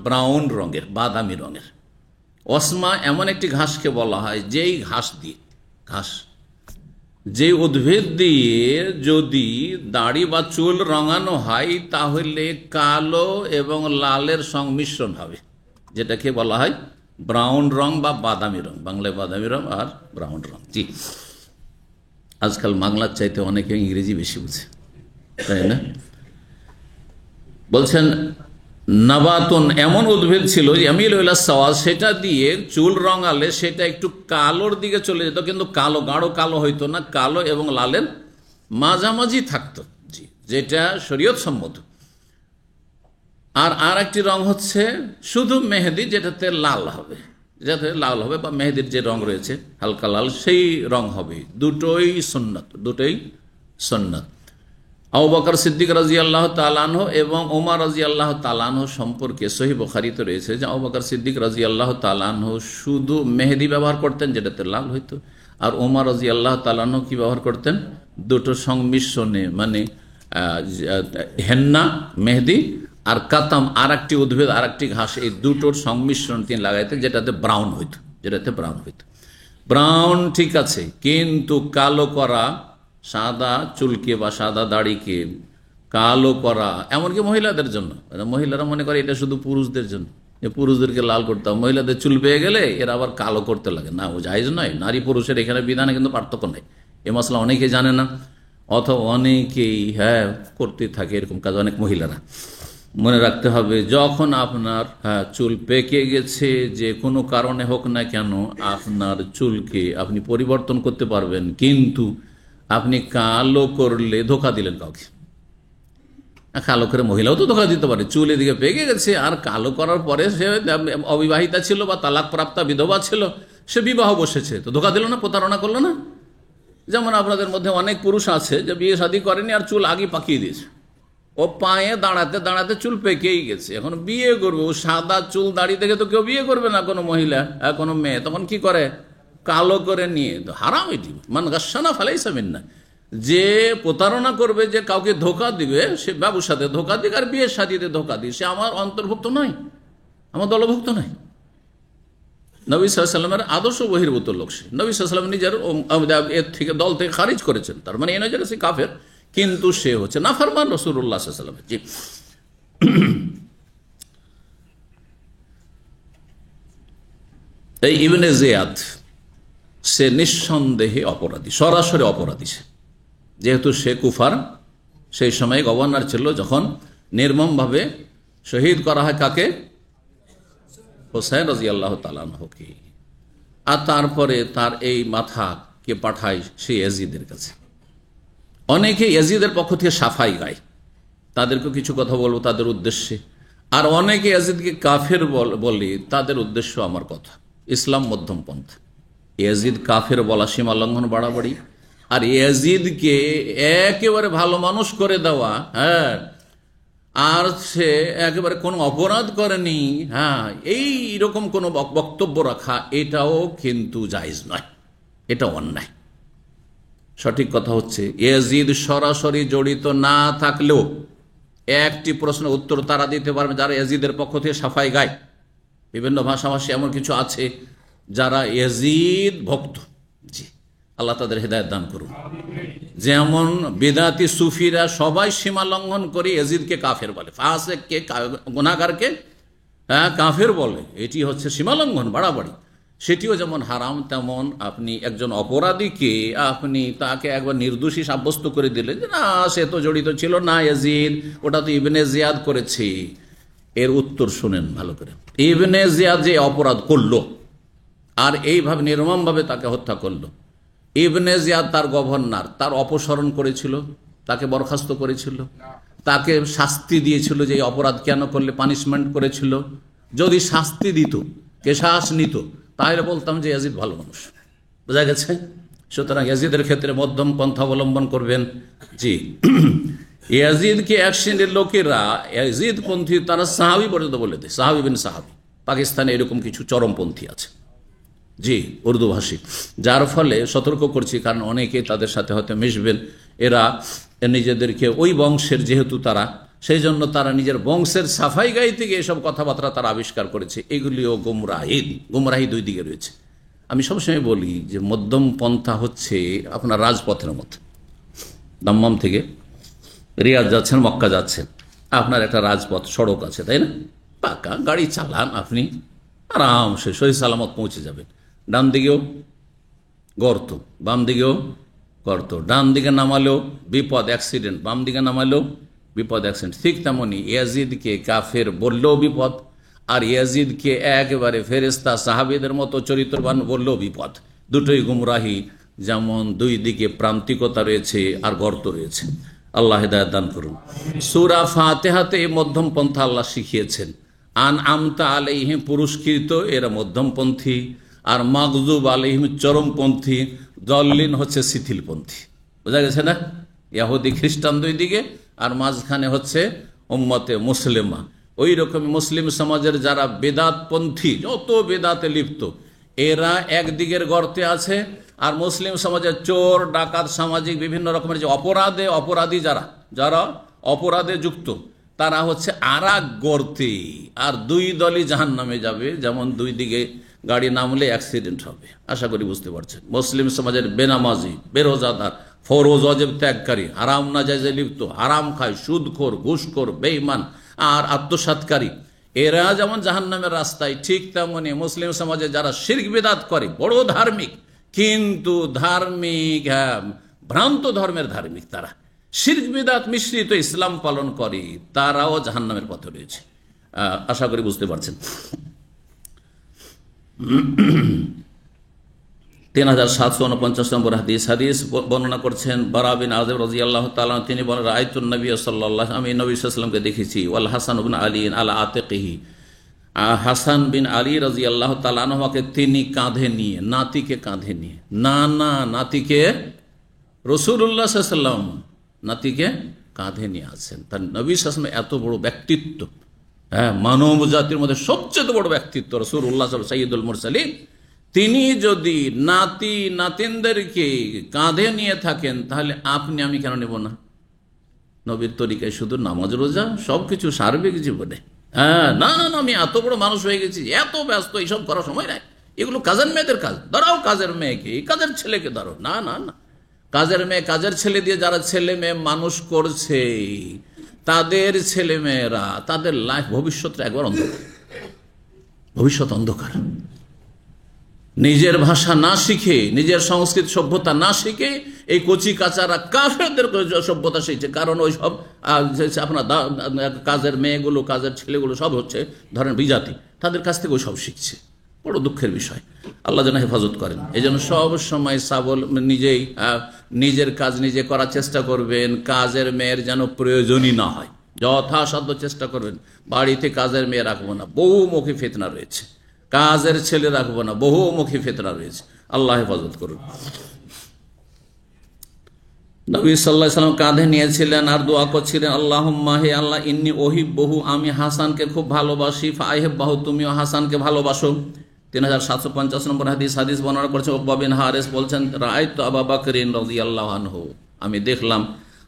S1: ব্রাউন রঙের, বাদামি রঙের। ওয়াসমা এমন একটি ঘাসকে বলা হয়, যেই ঘাস দিয়ে, যে উদ্ভিদ দিয়ে যদি দাড়ি বা চুল রঙানো হয় তাহলে কালো এবং লালের সংমিশ্রণ হবে, যেটাকে বলা হয় ব্রাউন রং বা বাদামি রং, বাংলায় বাদামি রং আর ব্রাউন রং। জি, আজকাল বাংলার চাইতে অনেকে ইংরেজি বেশি বুঝে, তাই না? বলছেন নাবাতুন, এমন উদ্ভিদ ছিল ইয়ামিল ইলা সাওয়াদ, সেটা দিয়ে চুল রঙালে সেটা একটু কালোর দিকে চলে যেত, কিন্তু কালো, গাঢ় কালো হইতো না, কালো এবং লালের মাঝামাঝি থাকতো। জি, যেটা শরীয়ত সম্মত। আর একটি রং হচ্ছে শুধু মেহেদি, যেটাতে লাল হবে, বা মেহেদির যে রং রয়েছে হালকা লাল, সেই রং হবে। দুটোই সুন্নাত। আবু বকর সিদ্দিক রাদিয়াল্লাহু তাআলা আনহু এবং ওমর রাদিয়াল্লাহু তাআলা আনহু সম্পর্কে সহিহ বুখারীতে রয়েছে যে আবু বকর সিদ্দিক রাদিয়াল্লাহু তাআলা আনহু শুধু মেহেদি ব্যবহার করতেন, যেটাতে লাল হইতো, আর ওমর রাদিয়াল্লাহু তাআলা আনহু কি ব্যবহার করতেন? দুটো সংমিশ্রণে, মানে হেন্না, মেহেদি আর কাতাম, আর একটি উদ্ভিদ, আর একটি ঘাস, এই দুটোর সংমিশ্রণ তিনি লাগাইতেন, যেটাতে ব্রাউন হইতো। ব্রাউন ঠিক আছে, কিন্তু কালো করা, সাদা চুলকে বা সাদা দাড়িকে কালো করা, এমনকি মহিলাদের জন্য, মহিলারা মনে করে এটা শুধু পুরুষদের জন্য, যে পুরুষদেরকে লাল করতে হবে, মহিলাদের চুল পেয়ে গেলে এরা আবার কালো করতে লাগে, না, ও জায়েজ নয়। নারী পুরুষের এখানে বিধানে কিন্তু পার্থক্য নেই। এ মশলা অনেকে জানে না, অথবা অনেকেই করতে থাকে এরকম কাজ, অনেক মহিলারা। মনে রাখতে হবে, যখন আপনার চুল পেকে গেছে, যে কোনো কারণে হোক না কেন, আপনার চুলকে আপনি পরিবর্তন করতে পারবেন, কিন্তু আপনি কালো করলে ধোকা দিলেন কাউকে। কালো করে মহিলাও তো ধোকা দিতে পারে, চুল এদিকে পেকে গেছে আর কালো করার পরে সে অবিবাহিতা ছিল বা তালাক প্রাপ্তা বিধবা ছিল, সে বিবাহ বসেছে, তো ধোকা দিল না, প্রতারণা করলো না? যেমন আপনাদের মধ্যে অনেক পুরুষ আছে যে বিয়ে শাদী করেনি আর চুল আগে পাকিয়ে দিয়েছে, ও পায়ে দাঁড়াতে দাঁড়াতে চুল পেকেই গেছে, এখন বিয়ে করবে, ও সাদা চুল দাড়ি থেকে তো কেউ বিয়ে করবে না, কোনো মহিলা, কোনো মেয়ে, তখন কি করে? কালো করে নিয়ে, হারাম এটি। মান গাসানা ফালাইসা মিন্না, যে প্রতারণা করবে, যে কাউকে ধোকা দিবে, সে বাবুর সাথে ধোকা দিক আর বিয়ের সাথীতে ধোকা দিক, সে আমার অন্তর্ভুক্ত নয়, আমার দলভুক্ত নয়। নবী সাল্লাল্লাহু আলাইহি ওয়াসাল্লামের আদর্শ বহির্ভূত লোক সে। নবী সাল্লাল্লাহু আলাইহি ওয়াসাল্লাম নিজের এর থেকে, দল থেকে খারিজ করেছেন, তার মানে এই নয় যে সে কাফের, কিন্তু সে হচ্ছে নাফরমান রাসূলুল্লাহ সাল্লাল্লাহু আলাইহি ওয়াসাল্লাম। জি, এই ইবনে জিয়াদ, সে নিঃসন্দেহে অপরাধী, সরাসরি অপরাধী সে, যেহেতু সে কুফার, সেই সময় গভর্নর ছিল যখন নির্মমভাবে শহীদ করা হয় কাকে? হোসেন রাদিয়াল্লাহু তাআলা আনহুকে। আর তারপরে তার এই মাথাকে পাঠায় সে ইয়াজিদের কাছে। অনেকে ইয়াজিদের পক্ষ থেকে সাফাই গায়, তাদেরকে কিছু কথা বলবো তাদের উদ্দেশ্যে, আর অনেকে ইয়াজিদকে কাফের বলে, তাদের উদ্দেশ্য আমার কথা। ইসলাম মধ্যম পন্থা। ইয়াজিদ কাফের বলা সীমা লঙ্ঘন, বাড়াবাড়ি, আর ইয়াজিদকে একেবারে ভালো মানুষ করে দেওয়া, আর সে একেবারে কোনো অপরাধ করেনি, হ্যাঁ, এই রকম কোনো বক্তব্য রাখা এটাও কিন্তু জায়েজ নয়, এটা অন্যায়। সঠিক কথা হচ্ছে ইয়াজিদ সরাসরি জড়িত না থাকলেও একটি প্রশ্নের উত্তর তারা দিতে পারবে যারা ইয়াজিদের পক্ষ থেকে সাফাই গায়। বিভিন্ন ভাষাভাষী এমন কিছু আছে যারা ইয়াজিদ ভক্ত, জি, আল্লাহ তাদের হেদায়েত দান করুন। যেমন বেদাতি সুফিরা সবাই সীমা লঙ্ঘন করে ইয়াজিদকে কাফের বলে, ফাসিককে, গুনাহগারকে কাফের বলে, এটি হচ্ছে সীমা লঙ্ঘন, বাড়াবাড়ি। সেটিও যেমন হারাম, তেমন আপনি একজন অপরাধীকে আপনি তাকে একবার নির্দোষী সাব্যস্ত করে দিলেন যে না সে তো জড়িত ছিল না, ইয়াজিদ ওটা তো ইবনে জিয়াদ করেছে। এর উত্তর শুনেন ভালো করে। ইবনে জিয়াদ যে অপরাধ করলো আর এইভাবে নির্মমভাবে তাকে হত্যা করলো, ইবনে জিয়াদ তার গভর্নর, তার অপসারণ করেছিল, তাকে বরখাস্ত করেছিল, তাকে শাস্তি দিয়েছিল যে এই অপরাধ কেন করলে, পানিশমেন্ট করেছিল। যদি শাস্তি দিত, কেশাস নিত, তাহলে বলতাম যে ইয়াজিদ ভালো মানুষ, বোঝা গেছে। সুতরাং ইয়াজিদের ক্ষেত্রে মধ্যম পন্থা অবলম্বন করবেন। জি, ইয়াজিদকে এক শ্রেণীর লোকেরা ইয়াজিদপন্থী, তারা সাহাবি পর্যন্ত বলে দেয়, সাহাবি বিন সাহাবি। পাকিস্তানে এরকম কিছু চরমপন্থী আছে, জি, উর্দু ভাষী, যার ফলে সতর্ক করছি, কারণ অনেকে তাদের সাথে হয়তো মিশবেন। এরা নিজেদেরকে ওই বংশের যেহেতু তারা, সেই জন্য তারা নিজের বংশের সাফাই গাইতে গিয়ে এসব কথাবার্তা তারা আবিষ্কার করেছে। এগুলিও গুমরাহি দুই দিকে রয়েছে। আমি সবসময় বলি যে মধ্যম পন্থা হচ্ছে আপনার রাজপথের মতো। দাম্মাম থেকে রিয়াদ যাচ্ছেন, মক্কা যাচ্ছেন, আপনার একটা রাজপথ, সড়ক আছে, তাই না? পাকা গাড়ি চালান, আপনি আরামসে সহি সালামত পৌঁছে যাবেন। ডান দিকেও গর্ত, বাম দিকেও গর্ত, ডান দিকে নামালেও বিপদ, অ্যাক্সিডেন্ট, বাম দিকে নামালেও বিপদ, অ্যাক্সিডেন্ট। ঠিক তেমনি ইয়াজিদকে কাফের বললেও বিপদ, আর ইয়াজিদকে একেবারে ফেরেশতা সাহাবীদের মতো চরিত্রবান বললেও বিপদ। দুটোই গুমরাহি, যেমন দুই দিকে প্রান্তিকতা রয়েছে আর গর্ত রয়েছে। আল্লাহ হেদায়েত দান করুন। সূরা ফাতিহাতে এই মধ্যম পন্থা আল্লাহ শিখিয়েছেন। আন আমতা আলাইহিম পুরস্কৃত, এরা মধ্যমপন্থী, আর মাগজুব আলাইহিম চরমপন্থী, দল্লিন হচ্ছে শিথিলপন্থী। বোঝা গেছে না? ইহুদি খ্রিস্টান দুই দিকে, আর মাঝখানে হচ্ছে উম্মতে মুসলিমা। ওই রকম মুসলিম সমাজের যারা বেদাতপন্থী, যত বেদাতে লিপ্ত, এরা একদিকের গর্তে আছে, আর মুসলিম সমাজের চোর ডাকাত, সামাজিক বিভিন্ন রকমের যে অপরাধী যারা অপরাধে যুক্ত, তারা হচ্ছে আরেক গর্তে। আর দুই দলই জাহান্নামে যাবে, যেমন দুই দিকে গাড়ি নামলে অ্যাক্সিডেন্ট হবে। আশা করি বুঝতে পারছেন। মুসলিম সমাজের বেনামাজি, বেরোজাদার, ফরজ ওয়াজিব ত্যাগকারী, হারাম নাজায়েজে লিপ্ত, হারাম খায়, সুদখোর, ঘুষখোর, বেঈমান আর আত্মসাৎকারী, এরা যেমন জাহান্নামের রাস্তায়, ঠিক তেমনি মুসলিম সমাজে যারা শিরক বিদআত করে, বড় ধার্মিক, কিন্তু ভ্রান্ত ধর্মের ধার্মিক, তারা শিরক বিদআত মিশ্রিত ইসলাম পালন করে, তারাও জাহান্নামের পথে রয়েছে। আশা করি বুঝতে পারছেন। 3749 নম্বর হাদিস বর্ণনা করছেন বারা বিন আযিব রাদিয়াল্লাহু তাআলা। তিনি বলেন, রাআইতুন নবী সাল্লাল্লাহু, আমি নবী সাল্লাল্লাহু আলাইহি ওয়াসাল্লামকে দেখেছি, ওয়াল হাসান ইবনে আলী আলা আতিকিহি, হাসান বিন আলী রাদিয়াল্লাহু তাআলা আনহুকে তিনি কাঁধে নিয়ে, নাতিকে কাঁধে নিয়ে, নাতিকে রাসূলুল্লাহ সাল্লাল্লাহু আলাইহি ওয়াসাল্লাম নাতিকে কাঁধে নিয়ে আছেন। তার নবী সাল্লাল্লাহু আলাইহি ওয়াসাল্লাম এত বড় ব্যক্তিত্ব, মানব জাতির মধ্যে সবচেয়ে বড় ব্যক্তিত্ব রাসূলুল্লাহ সাইয়্যিদুল মুরসালিন, তিনি যদি নাতিনদেরকে কাঁধে নিয়ে থাকেন, তাহলে আপনি আমি কেন নেব না? নবীর তরিকায় শুধু নামাজ রোজা সবকিছু সার্বিক জীবনে, না, আমি এত বড় মানুষ হয়ে গেছি, এত ব্যস্ত, এইসব করার সময় নাই। এগুলো কাজের মেয়েদের কাজ, ধরাও কাজের মেয়েকে, কাজের ছেলেকে ধরো, না, কাজের মেয়ে, কাজের ছেলে দিয়ে যারা ছেলে মেয়ে মানুষ করছে, তাদের ছেলে মেয়েরা, তাদের লাইফ ভবিষ্যৎটা একবার অন্ধকার, ভবিষ্যৎ অন্ধকার। নিজের ভাষা না শিখে, নিজের সংস্কৃতি সভ্যতা না শিখে এই কচি কাচারা কাফেরদের সভ্যতা শিখছে। কারণ ওই সব আপনার কাজের মেয়েগুলো, কাজের ছেলেগুলো সব হচ্ছে ধরেন বিজাতি, তাদের কাছ থেকে ওই সব শিখছে। বড় দুঃখের বিষয়। আল্লাহ যেন হেফাজত করেন। এই জন্য সব সময় নিজেই নিজের কাজ নিজে করার চেষ্টা করবেন। কাজের মেয়ের যেন প্রয়োজনই না হয়, যথাসাধ্য চেষ্টা করবেন। বাড়িতে কাজের মেয়ে রাখবো না, বহুমুখী ফিতনা রয়েছে। কাজের ছেলে রাখবো না, বহুমুখী ফিতনা রয়েছে। আল্লাহ হেফাজত করুন। নবী সাল্লাল্লাহু আলাইহি সাল্লাম কাঁধে নিয়েছিলেন আর দোয়া করছিলেন, আল্লাহুম্মা, হে আল্লাহ, ইন্নী উহিব্বুহু, আমি হাসানকে খুব ভালোবাসি, ফাআহিব্বাহু, তুমিও হাসানকে ভালোবাসো। 3750 নম্বর হাদিস। হাদিস বর্ণনা করেছেন উকবা বিন হারিস, বলছেন, রাআইতু আবু বকরিন রাদিয়াল্লাহু আনহু, আমি দেখলাম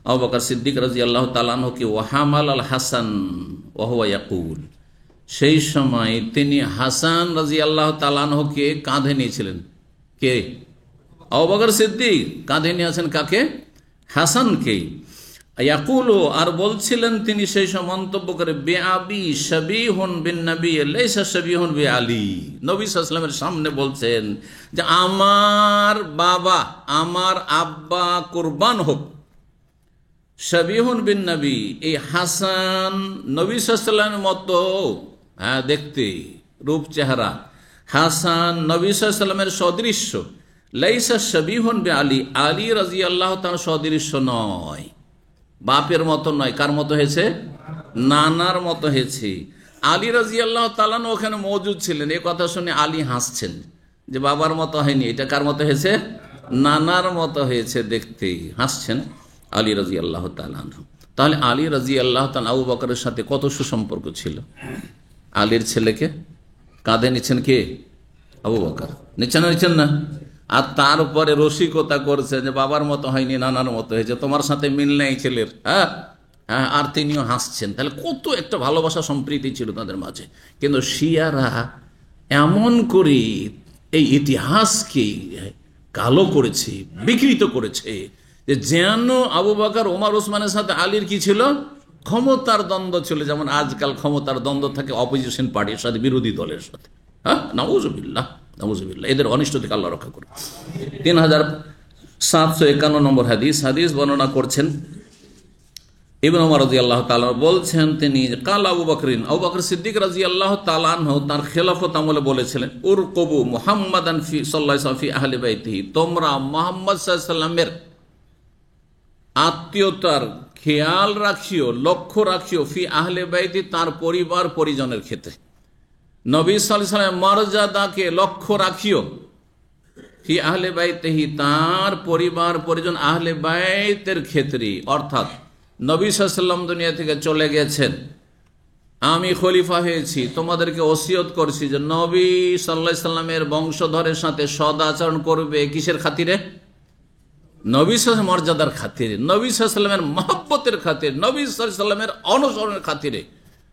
S1: আবু বকর সিদ্দিক রাদিয়াল্লাহু তাআলা আনহুকে, ওয়া হামাল আল হাসান ওয়া হুয়া ইয়াকুল, সেই সময় তিনি হাসান রাদিয়াল্লাহু তাআলা আনহুকে কাঁধে নিয়েছিলেন। কে? আবু বকর সিদ্দিক কাঁধে নিয়েছেন কাকে? হাসানকে। ইয়াকুলু, আর বলছিলেন তিনি সেই সময় মন্তব্য করে, বিআবি শাবিহুন বিন নবী লাইসা শাবিহুন বিআলী, নবী সাল্লাল্লাহু আলাইহি ওয়াসাল্লামের সামনে বলছেন যে আমার বাবা, আমার আব্বা কুরবান হোক, শাবিহুন বিন নবী, এই হাসান নবী সাল্লাল্লাহু আলাইহি ওয়াসাল্লামের মতো দেখতে, রূপ চেহারা, হাসান নবী সাল্লাল্লাহু আলাইহি ওয়াসাল্লামের সদৃশ্য, লাইসা শাবিহুন বিআলী, আলী রাদিয়াল্লাহু তাআলা সদৃশ্য নয়, বাপের মতো নয়। কার মতো হয়েছে? নানার মতো হয়েছে। আলী রাদিয়াল্লাহু তাআলা ওখানে মওজুদ ছিলেন। এই কথা শুনে আলী হাসছেন যে বাবার মতো হয়নি, এটা কার মতো হয়েছে? নানার মতো হয়েছে দেখতে, হাসছেন আলী রাদিয়াল্লাহু তাআলা। তাহলে আলী রাদিয়াল্লাহু তাআলা আবু বকরের সাথে কত সুসম্পর্ক ছিল। আলীর ছেলেকে কাঁধে নিচ্ছেন কে? আবু বকর। নিচ্ছেন না? আর তার উপরে রসিকতা করছে যে বাবার মতো হয়নি, নানার মতো হয়েছে, তোমার সাথে মিল নেই ছেলের। আর তিনিও হাসছেন। তাহলে কত একটা ভালোবাসা সম্প্রীতি ছিল তাদের মাঝে। কিন্তু শিয়ারা এমন করে এই ইতিহাসকে কালো করেছে, বিকৃত করেছে, যে যেন আবু বকর, ওমর, ওসমানের সাথে আলীর কি ছিল? ক্ষমতার দ্বন্দ্ব ছিল। যেমন আজকাল ক্ষমতার দ্বন্দ্ব থাকে অপোজিশন পার্টির সাথে, বিরোধী দলের সাথে। নাউজুবিল্লাহ, নাউজুবিল্লাহ, এদের অনিষ্ট থেকে আল্লাহ রক্ষা করুন। 3751 নম্বর হাদিস। হাদিস বর্ণনা করছেন ইবনে ওমর রাদিয়াল্লাহু তাআলা, বলছেন তিনি, কাল আবু বকরিন, আবু বকর সিদ্দিক রাদিয়াল্লাহু তাআলা আনহু তার খেলাফত আমলে বলেছিলেন, উরকুবু মুহাম্মাদান ফি সাল্লাল্লাহু আলাইহি ওয়াসাল্লাম ফি আহলি বাইতিহি, তোমরা মুহাম্মদ সাল্লাল্লাহু আলাইহি ওয়াসাল্লামের আত্মীয়তার খেয়াল রাখিও, লক্ষ্য রাখিও, ফি আহলে বাইতি, তার পরিবার পরিজনের ক্ষেত্রে। নবী সাল্লাল্লাহু আলাইহি ওয়াসাল্লামের মর্যাদাকে লক্ষ্য রাখিও, ফি আহলে বাইতিহি, তার পরিবার পরিজন, আহলে বাইতের ক্ষেত্রে। অর্থাৎ নবী সাল্লাল্লাহু আলাইহি ওয়াসাল্লাম দুনিয়া থেকে চলে গেছেন, আমি খলিফা হয়েছি, তোমাদেরকে ওসিয়ত করছি যে নবী সাল্লাল্লাহু আলাইহি ওয়াসাল্লামের বংশধরের সাথে সদাচরণ করবে। কিসের খাতিরে? নবী সাল্লাল্লাহু মর্যাদার খাতিরে, নবী সাল্লাল্লাহু আলাইহি ওয়াসাল্লামের মহব্বতের খাতিরে, নবী সাল্লাল্লাহু আলাইহি ওয়াসাল্লামের অনুসরণের খাতিরে।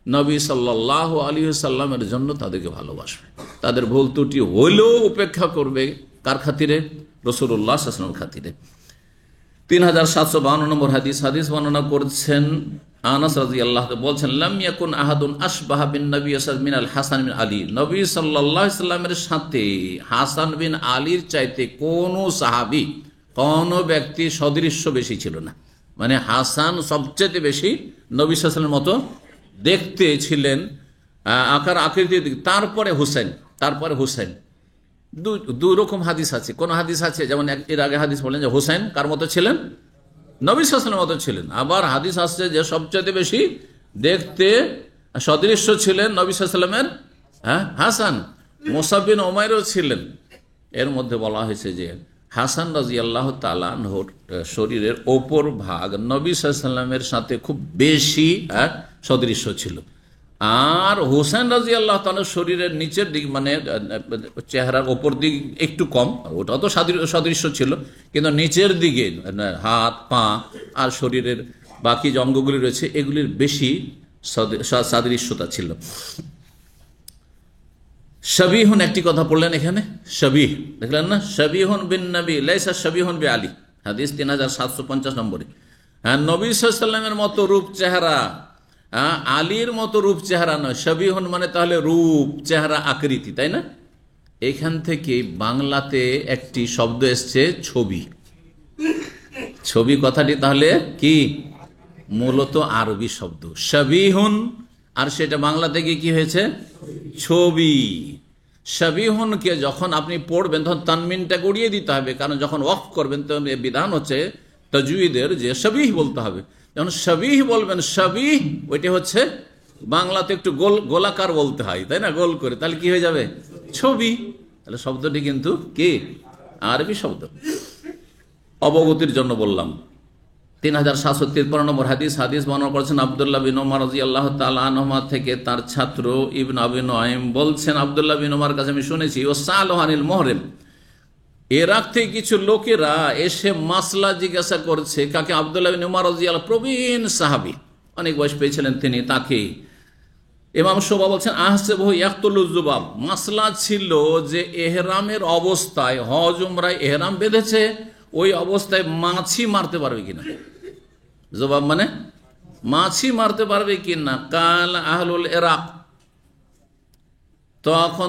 S1: নবী সাল্লাল্লাহু আলাইহি ওয়াসাল্লামের জন্য তাদেরকে ভালোবাসবে, তাদের ভুল ত্রুটি হলেও উপেক্ষা করবে। কার খাতিরে? রাসূলুল্লাহ সাল্লাল্লাহু আলাইহি ওয়াসাল্লামের খাতিরে। 3752 নম্বর হাদিস। হাদিস বর্ণনা করছেন আনাস রাদিয়াল্লাহু তাআলা, বলছেন, লাম ইয়াকুন আহাদুন আশবাহা বিন নবী সাল্লাল্লাহু মিনাল হাসান বিন আলী, নবী সাল্লাল্লাহু আলাইহি ওয়াসাল্লামের সাথে হাসান বিন আলীর চাইতে কোন সাহাবী, কোন ব্যক্তি সদৃশ্য বেশি ছিল না। মানে হাসান সবচেয়ে বেশি নবী সাল্লাল্লাহু আলাইহি ওয়াসাল্লামের মতো দেখতে ছিলেন, আকার আকৃতির দিক। তারপরে হুসাইন। দুই রকম হাদিস আছে। কোন হাদিস আছে, যেমন এর আগে হাদিস বলেন যে হুসাইন কার মতো ছিলেন? নবী সাল্লাল্লাহু আলাইহি ওয়াসাল্লামের মতো ছিলেন। আবার হাদিস আসছে যে সবচেয়ে বেশি দেখতে সদৃশ্য ছিলেন নবী সাল্লাল্লাহু আলাইহি ওয়াসাল্লামের হাসান। মুসাব বিন উমাইরও ছিলেন। এর মধ্যে বলা হয়েছে যে হাসান রাদিয়াল্লাহু তাআলা আনহুর শরীরের ওপর ভাগ নবী সাল্লাল্লাহু আলাইহি ওয়াসাল্লামের সাথে খুব বেশি সদৃশ্য ছিল, আর হুসাইন রাদিয়াল্লাহু তাআলা শরীরের নিচের দিক, মানে চেহারার ওপর দিক একটু কম, ওটা তো সদৃশ্য ছিল, কিন্তু নিচের দিকে হাত, পা আর শরীরের বাকি যে অঙ্গগুলি রয়েছে এগুলির বেশি সাদৃশ্যতা ছিল। শাবিহুন, একটি কথা পড়লেন এখানে, শাবিহ দেখলেন না? শাবিহুন বিন নবী লাইসা শাবিহুন বি আলী, হাদিস 3750 নম্বরে। নবী সাল্লাল্লাহু আলাইহি ওয়াসাল্লামের মতো রূপ চেহারা, আলীর মতো রূপ চেহারা নয়। শাবিহুন মানে তাহলে রূপ, চেহারা, আকৃতি, তাই না? এখান থেকে বাংলাতে একটি শব্দ এসছে, ছবি। ছবি কথাটি তাহলে কি? মূলত আরবি শব্দ শাবিহুন, আর সেটা বাংলা থেকে কি হয়েছে? ছবি। শাবিহুনকে যখন আপনি পড়বেন তখন তানমিনটা গড়িয়ে দিতে হবে, কারণ যখন ওয়াকফ করবেন তো বিধান হচ্ছে তাজউইদের যে শাবিহ বলতে হবে। যখন শাবিহ বলবেন, শাবিহ ওইটা হচ্ছে বাংলাতে একটু গোলাকার বলতে হয়, তাই না? গোল করে, তাহলে কি হয়ে যাবে? ছবি। তাহলে শব্দটি কিন্তু কি? আরবি শব্দ। অবগতির জন্য বললাম, 3753 নম্বর হাদিস বর্ণনা করেছেন আব্দুল্লাহ বিন ওমর রাদিয়াল্লাহু তাআলা আনহুমা থেকে, তার ছাত্র ইবনে আবি নুআইম বলছেন, আব্দুল্লাহ বিন ওমর কাছে আমি শুনেছি, ওয়াসালু আনিল মুহরিম, ইরাক থেকে কিছু লোকেরা এসে মাসলা জিজ্ঞাসা করছে কাকে? আব্দুল্লাহ বিন ওমর রাদিয়াল্লাহু, প্রবীণ সাহাবী, অনেক বয়স পেয়েছিলেন তিনি, তাকে। ইমাম শুবা বলছেন আহসিবহু ইয়াকতুলুজ যুবাব, মাসলা ছিল যে এহরামের অবস্থায়, হজ উমরায় এহরাম বেঁধেছে, ওই অবস্থায় মাছি মারতে পারবে কিনা। জবাব মানে মাছি মারতে পারবে কিনা। কাল আহলুল ইরাক, তখন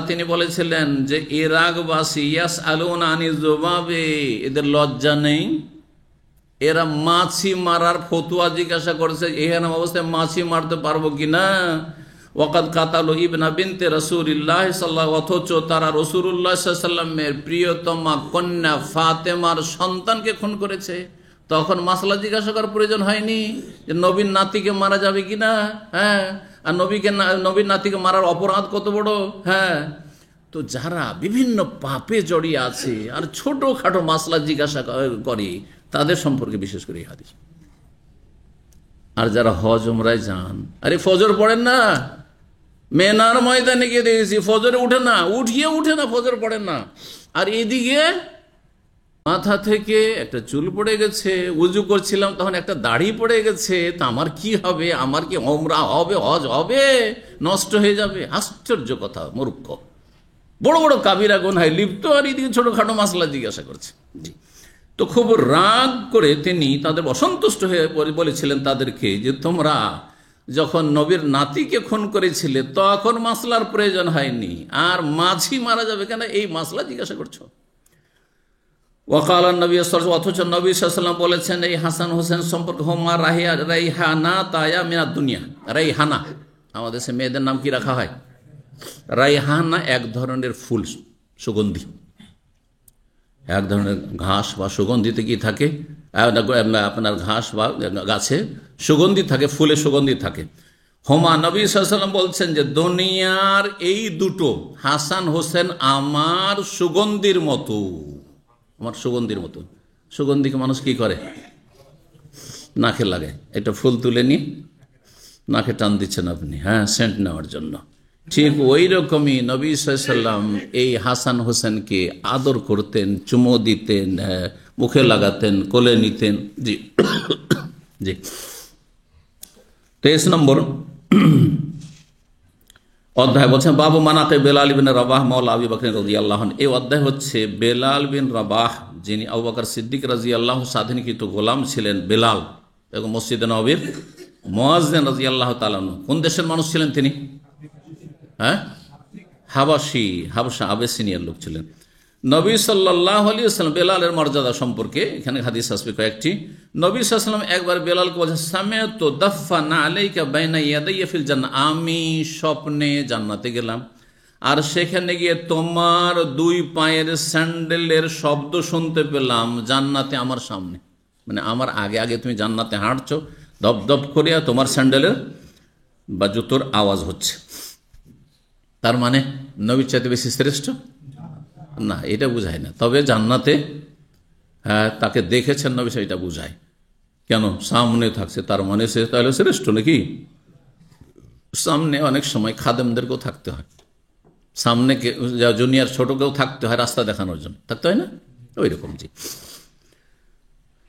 S1: তিনি বলেছিলেন যে ইরাকবাসী ইয়াসআলুনা আনিজ যুবাবে, এদের লজ্জা নেই, এরা মাছি মারার ফতুয়া জিজ্ঞাসা করেছে, এহরাম অবস্থায় মাছি মারতে পারবো কিনা। ওয়াকাদ কাতালু ইবনা বিনতে রাসূলিল্লাহ সাল্লাল্লাহু, অথচ তারা রাসূলুল্লাহ সাল্লাল্লাহু আলাইহি ওয়াসাল্লামের প্রিয়তমা কন্যা ফাতেমার সন্তানকে খুন করেছে। তখন মাসলা জিজ্ঞাসা করার প্রয়োজন হয়নি যে নবীর নাতিকে মারা যাবে কিনা। হ্যাঁ, আর নবীর নাতিকে মারার অপরাধ কত বড়। হ্যাঁ, তো যারা বিভিন্ন পাপে জড়িয়ে আছে আর ছোটখাটো মাসলা জিজ্ঞাসা করে, তাদের সম্পর্কে বিশেষ করে এই হাদিস। আর যারা হজ উমরায় যান, আরে ফজর পড়েন না, মেনার ময়দানে গিয়ে দেখেছি ফজরে উঠে না, ফজর পড়েন না, আর এদিকে মাথা থেকে একটা চুল পড়ে গেছে, উজু করছিলাম তখন একটা দাড়ি পড়ে গেছে, তা আমার কি হবে? আমার কি ওমরা হবে, হজ হবে, নষ্ট হয়ে যাবে? আশ্চর্য কথা, মূর্খ, বড় বড় কাবিরা গুনাহে লিপ্ত, আর এদিকে ছোটখাটো মাসলা জিজ্ঞাসা করছে। জি, তো খুব রাগ করে তিনি তাদের অসন্তুষ্ট হয়ে বলেছিলেন তাদেরকে যে তোমরা যখন নবীর নাতিকে খুন করেছিলে তখন মাসলার প্রয়োজন হয়নি, আর মাছি মারা যাবে কেন এই মাসলা জিজ্ঞাসা করছো। ওয়াকাল নবী সাল্লাল্লাহু, অথচ নবী সাল্লাল্লাহু আলাইহি ওয়াসাল্লাম বলেছেন এই হাসান হোসেন সম্পর্কে, হুমা রাইহানা তায়া মিনাদ দুনিয়া। রাইহানা, আমাদের সে মেয়েদের নাম কি রাখা হয়? রাইহানা এক ধরনের ফুল, সুগন্ধি, এক ধরনের ঘাস বা সুগন্ধিতে কি থাকে, আপনার ঘাস বা গাছে সুগন্ধি থাকে, ফুলে সুগন্ধি থাকে। হোমা, নবী সাল্লাল্লাহু আলাইহি ওয়াসাল্লাম বলছেন যে দুনিয়ার এই দুটো, হাসান হোসেন আমার সুগন্ধির মতো, আমার সুগন্ধির মতো। সুগন্ধিকে মানুষ কি করে? নাকে লাগে, একটা ফুল তুলে নিয়ে নাকে টান দিচ্ছেন আপনি, হ্যাঁ, সেন্ট নেওয়ার জন্য। ঠিক ওই রকমই নবী সাল্লাল্লাহু আলাইহি ওয়াসাল্লাম এই হাসান হোসেনকে আদর করতেন, চুমো দিতেন, মুখে লাগাতেন, কোলে নিতেন। জি জি 23 নম্বর অধ্যায় বলছেন বাবু মানাকে বেলাল বিন রাবাহ মাওলা আবু বকর রাদিয়াল্লাহু আনহু। এই অধ্যায় হচ্ছে বেলাল বিন রাবাহ, যিনি আবু বকর সিদ্দিক রাদিয়াল্লাহু স্বাধীনকৃত গোলাম ছিলেন। বেলাল এবং মসজিদে নববীর মুয়াজ্জিন রাদিয়াল্লাহু তাআলা আনহু। কোন দেশের মানুষ ছিলেন তিনি? হ্যাঁ, হাবাসি, হাবশা, আবেসিনিয়ার লোক ছিলেন। নবী সাল্লাল্লাহু আলাইহি ওয়াসাল্লাম বেলালের মর্যাদা সম্পর্কে এখানে হাদিস আসবে কয়েকটি। নবী সাল্লাল্লাহু আলাইহি ওয়াসাল্লাম একবার বেলালকে বলেছেন, সামিআতু দাফফানা আলাইকা বাইনা ইয়াদাইয়া ফিল জান্নাহ, আমি স্বপ্নে জান্নাতে গেলাম আর সেখানে গিয়ে তোমার দুই পায়ের স্যান্ডেলের শব্দ শুনতে পেলাম জান্নাতে আমার সামনে, মানে আমার আগে আগে তুমি জান্নাতে হাঁটছো, দপ দপ করিয়া তোমার স্যান্ডেলের বা জুতোর আওয়াজ হচ্ছে। তার মানে নবীর চাইতে বেশি শ্রেষ্ঠ না, এটা বুঝায় না। তবে জান্নাতে হ্যাঁ তাকে দেখেছেন নবী, সেটা বুঝায়। কেন? সামনে থাকছে, তার মানে সে তাহলে শ্রেষ্ঠ নাকি? সামনে অনেক সময় খাদেমদেরকেও থাকতে হয়, সামনে জুনিয়র ছোটকেও থাকতে হয়, রাস্তা দেখানোর জন্য থাকতে হয় না, ওই রকম। জি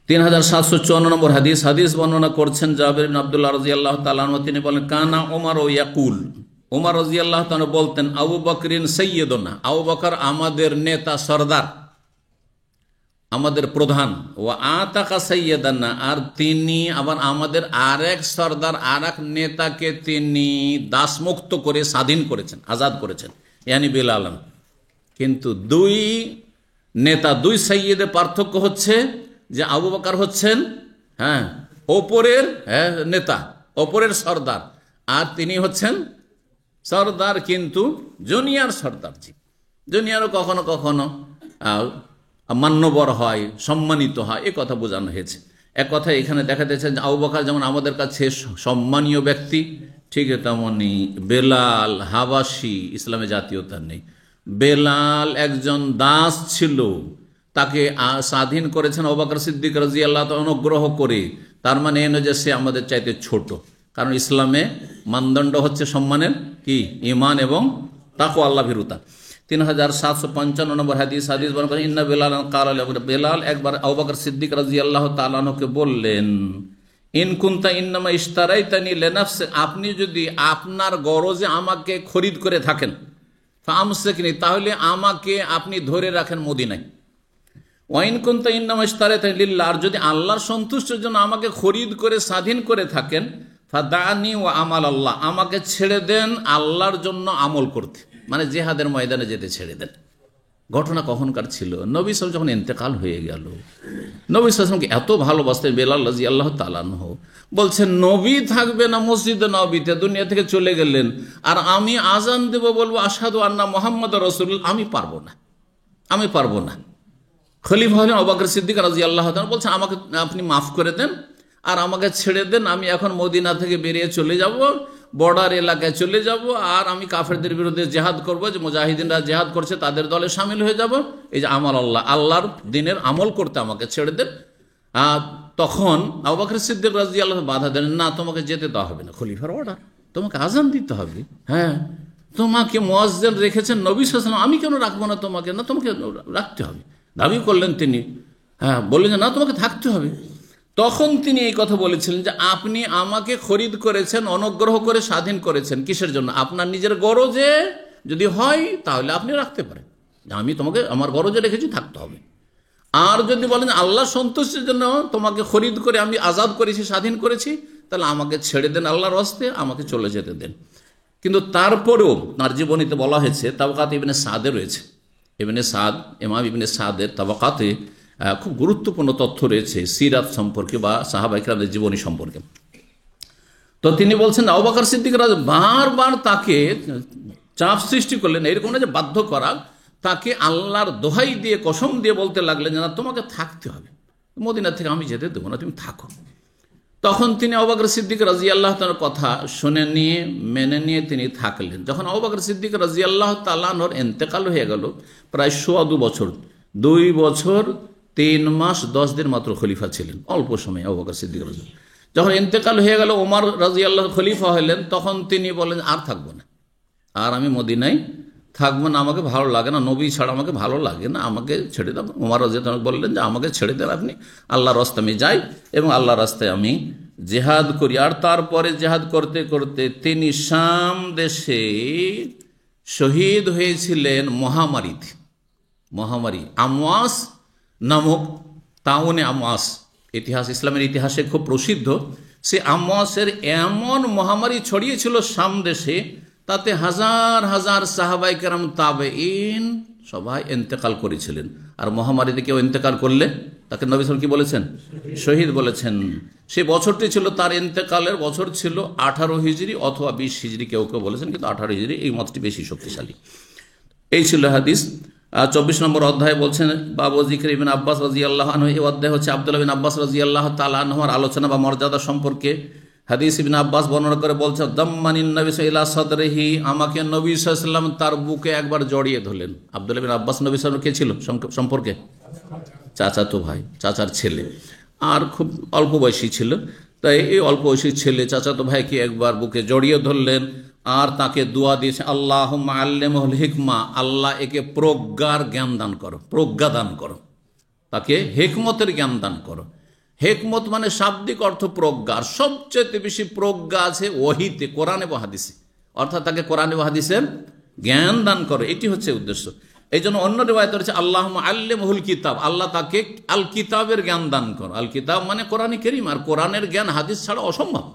S1: 3754 নম্বর হাদিস বর্ণনা করছেন জাবের বিন আব্দুল্লাহ রাদিয়াল্লাহু তাআলা আনহু। তিনি বলেন কানা ওমর ও ইয়াকুল, ওমর রাদিয়াল্লাহু তাআলা বলতেন আবু বকরিন সাইয়্যিদুনা, আবু বকর আমাদের নেতা, সরদার, আমাদের প্রধান। ও আতাকা সাইয়্যিদানা, আর তিনি আবার আমাদের আরেক সরদার, আরেক নেতাকে তিনি দাসমুক্ত করে স্বাধীন করেছেন, আজাদ করেছেন, ইয়ানি বেলাল। কিন্তু দুই নেতা, দুই সাইয়্যিদের পার্থক্য হচ্ছে যে আবু বকর হচ্ছেন হ্যাঁ ওপরের নেতা, ওপরের সরদার, আর তিনি হচ্ছেন সরদার কিন্তু জুনিয়র সরদার। জি, জুনিয়রও কখনো কখনো মান্যবর হয়, সম্মানিত হয়, এ কথা বোঝানো হয়েছে। এক কথা এখানে দেখা যাচ্ছে যে আবু বকর যেমন আমাদের কাছে সম্মানীয় ব্যক্তি, ঠিক তেমনি বেলাল হাবাসি, ইসলামে জাতীয়তা নেই। বেলাল একজন দাস ছিল, তাকে স্বাধীন করেছেন আবু বকর সিদ্দিক রাদিয়াল্লাহু তাআলা অনুগ্রহ করে, তার মানে এ নয় যে সে আমাদের চাইতে ছোট। কারণ ইসলামে মানদণ্ড হচ্ছে সম্মানের কি ঈমান এবং তাকওয়া, আল্লাহ ভীরুতা। 3755 নম্বর হাদিস বর্ণনা করেন ইন্না বেলাল ক্বালা লাহু, বেলাল একবার আবু বকর সিদ্দিক রাদিয়াল্লাহু তাআলা আনহুকে বললেন, ইন কুনতা ইন্নামা ইশতারাইতানি লিনাফসি, আপনি যদি আপনার গরজে আমাকে খরিদ করে থাকেন, ফামসিকনি, তাহলে আমাকে আপনি ধরে রাখেন মদিনায়। ওয়াইন কুনতা ইন্নামা ইশতারাইতানি লিল্লাহ, আর যদি আল্লাহর সন্তুষ্টির জন্য আমাকে খরিদ করে স্বাধীন করে থাকেন, ফাদানি ওয়া আমাল আল্লাহ, আমাকে ছেড়ে দেন আল্লাহর জন্য আমল করতে, মানে জিহাদের ময়দানে যেতে ছেড়ে দেন। ঘটনা কখনকার ছিল? নবী সাল্লাল্লাহু যখন ইন্তেকাল হয়ে গেল, নবী সাল্লাল্লাহু এত ভালোবাসতেন বেলাল রাদিয়াল্লাহু তাআলা আনহু, বলছেন নবী থাকবে না মসজিদে নববীতে, দুনিয়া থেকে চলে গেলেন, আর আমি আজান দেব, বলবো আশহাদু আন্না মুহাম্মাদুর রাসূলুল্লাহ, আমি পারবো না। খলিফা হলেন আবু বকর সিদ্দিক রাদিয়াল্লাহু তাআলা, বলছেন আমাকে আপনি মাফ করে দেন আর আমাকে ছেড়ে দেন, আমি এখন মদিনা থেকে বেরিয়ে চলে যাব, বর্ডার এলাকায় চলে যাব, আর আমি কাফেরদের বিরুদ্ধে জেহাদ করব, যে মুজাহিদিনরা জেহাদ করছে তাদের দলে সামিল হয়ে যাব। এই যে আমাল আল্লাহ, আল্লাহর দিনের আমল করতে আমাকে ছেড়ে দেন। তখন আবু বকর সিদ্দিক রাদিয়াল্লাহু বাধা দেন, না, তোমাকে যেতে দেওয়া হবে না, খলিফার অর্ডার, তোমাকে আজান দিতে হবে। হ্যাঁ, তোমাকে মুয়াজ্জিন রেখেছেন নবী সাল্লাল্লাহু আলাইহি ওয়াসাল্লাম, আমি কেন রাখবো না তোমাকে? না, তোমাকে রাখতে হবে। দাবি করলেন তিনি, বললেন যে না, তোমাকে থাকতে হবে। তখন তিনি এই কথা বলেছিলেন যে আপনি আমাকে খরিদ করেছেন, অনুগ্রহ করে স্বাধীন করেছেন, কিসের জন্য? আপনার নিজের গরজে যদি হয় তাহলে আপনি রাখতে পারেন, আমি তোমাকে আমার গরজে রেখেছি, থাকতে হবে। আর যদি বলেন আল্লাহ সন্তুষ্টির জন্য তোমাকে খরিদ করে আমি আজাদ করেছি, স্বাধীন করেছি, তাহলে আমাকে ছেড়ে দেন আল্লাহর রাস্তে, আমাকে চলে যেতে দেন। কিন্তু তারপরেও তার জীবনীতে বলা হয়েছে, তাবাকাত ইবনে সাদে রয়েছে, ইবনে সাদ, ইমাম ইবনে সাদের তাবাকাতে খুব গুরুত্বপূর্ণ তথ্য রয়েছে সিরাত সম্পর্কে বা সাহাবায়ে কেরামদের জীবনী সম্পর্কে। তো তিনি বলছেন আবু বকর সিদ্দিক বারবার তাকে চাপ সৃষ্টি করলেন, এরকম না যে বাধ্য করা, তাকে আল্লাহর দোহাই দিয়ে কসম দিয়ে বলতে লাগলেন যে না, তোমাকে থাকতে হবে, মদিনা থেকে আমি যেতে দেবো না, তুমি থাকো। তখন তিনি আবু বকর সিদ্দিক রাদিয়াল্লাহু তাআলার কথা শুনে নিয়ে মেনে নিয়ে তিনি থাকলেন। যখন আবু বকর সিদ্দিক রাদিয়াল্লাহু তাআলা আনহুর ইন্তেকাল হয়ে গেল, প্রায় 2.25 বছর, 2 বছর 3 মাস 10 দিন মাত্র খলিফা ছিলেন, অল্প সময় আবু বকর সিদ্দিক রাদিয়াল্লাহু। যখন ইন্তেকাল হয়ে গেল, ওমর রাদিয়াল্লাহু খলিফা হলেন, তখন তিনি বলেন আর থাকবো না, আর আমি মদিনায় থাকবো না, আমাকে ভালো লাগে না, নবী ছাড়া আমাকে ভালো লাগে না, আমাকে ছেড়ে দেন। ওমর রাদিয়াল্লাহু বললেন যে আমাকে ছেড়ে দেন আপনি, আল্লাহর রাস্তায় আমি যাই এবং আল্লাহর রাস্তায় আমি জেহাদ করি। আর তারপরে জেহাদ করতে করতে তিনি শাম দেশে শহীদ হয়েছিলেন মহামারী আমওয়াস নামক তাউনে আমওয়াস, ইতিহাস, ইসলামের ইতিহাসে খুব প্রসিদ্ধ। সে আমওয়াসের এমন মহামারী ছড়িয়েছিল শাম দেশে, তাতে হাজার হাজার সাহাবায়ে কেরাম তাবেঈন সবাই ইন্তেকাল করেছিলেন। আর মহামারীতে কেউ ইন্তেকাল করলে তাকে নবী সাল্লাল্লাহু কি বলেছেন? শহীদ বলেছেন। সে বছরটি ছিল, তার ইন্তেকালের বছর ছিল 18 হিজরি অথবা 20 হিজরি, কেউ কেউ বলেছেন, কিন্তু 18 হিজরি এই মতটি বেশি শক্তিশালী। এই ছিল হাদিস। 24 নম্বর অধ্যায় বলছেন বাবু যিকর ইবনে আব্বাস রাদিয়াল্লাহু আনহু। এই অধ্যায় হচ্ছে আব্দুল্লাহ বিন আব্বাস রাদিয়াল্লাহু তাআলা আনহুর আলোচনা বা মর্যাদা সম্পর্কে। হাদিস ইবনে আব্বাস বর্ণনা করে বলছে, দাম্মানিন নবী সাল্লাল্লাহু আলাইহি সাদরিহি, আমাকে নবী সাল্লাল্লাহু আলাইহি ওয়াসাল্লাম তার বুকে একবার জড়িয়ে ধরলেন। আব্দুল্লাহ বিন আব্বাস নবী সাল্লাল্লাহু আলাইহি ওয়াসাল্লাম কে ছিল সম্পর্কে? চাচাতো ভাই, চাচার ছেলে, আর খুব অল্প বয়সী ছিল। তাই এই অল্প বয়সী ছেলে চাচাতো ভাইকে একবার বুকে জড়িয়ে ধরলেন আর তাকে দোয়া দিয়েছে, আল্লাহুম্মা আল্লিমহুল হিকমা, আল্লাহ একে প্রজ্ঞার জ্ঞান দান করো, প্রজ্ঞা দান করো, তাকে হিকমতের জ্ঞান দান করো। হিকমত মানে শাব্দিক অর্থ প্রজ্ঞা, আর সবচেয়ে বেশি প্রজ্ঞা আছে ওহীতে, কোরআনে ও হাদিসে, অর্থাৎ তাকে কোরআনে ও হাদিসের জ্ঞান দান করো, এটি হচ্ছে উদ্দেশ্য। এই জন্য অন্য রিওয়ায়াতে রয়েছে আল্লাহুম্মা আল্লিমহুল কিতাব, আল্লাহ তাকে আল কিতাবের জ্ঞান দান করো। আল কিতাব মানে কোরআন কারীম, আর কোরআনের জ্ঞান হাদিস ছাড়া অসম্ভব।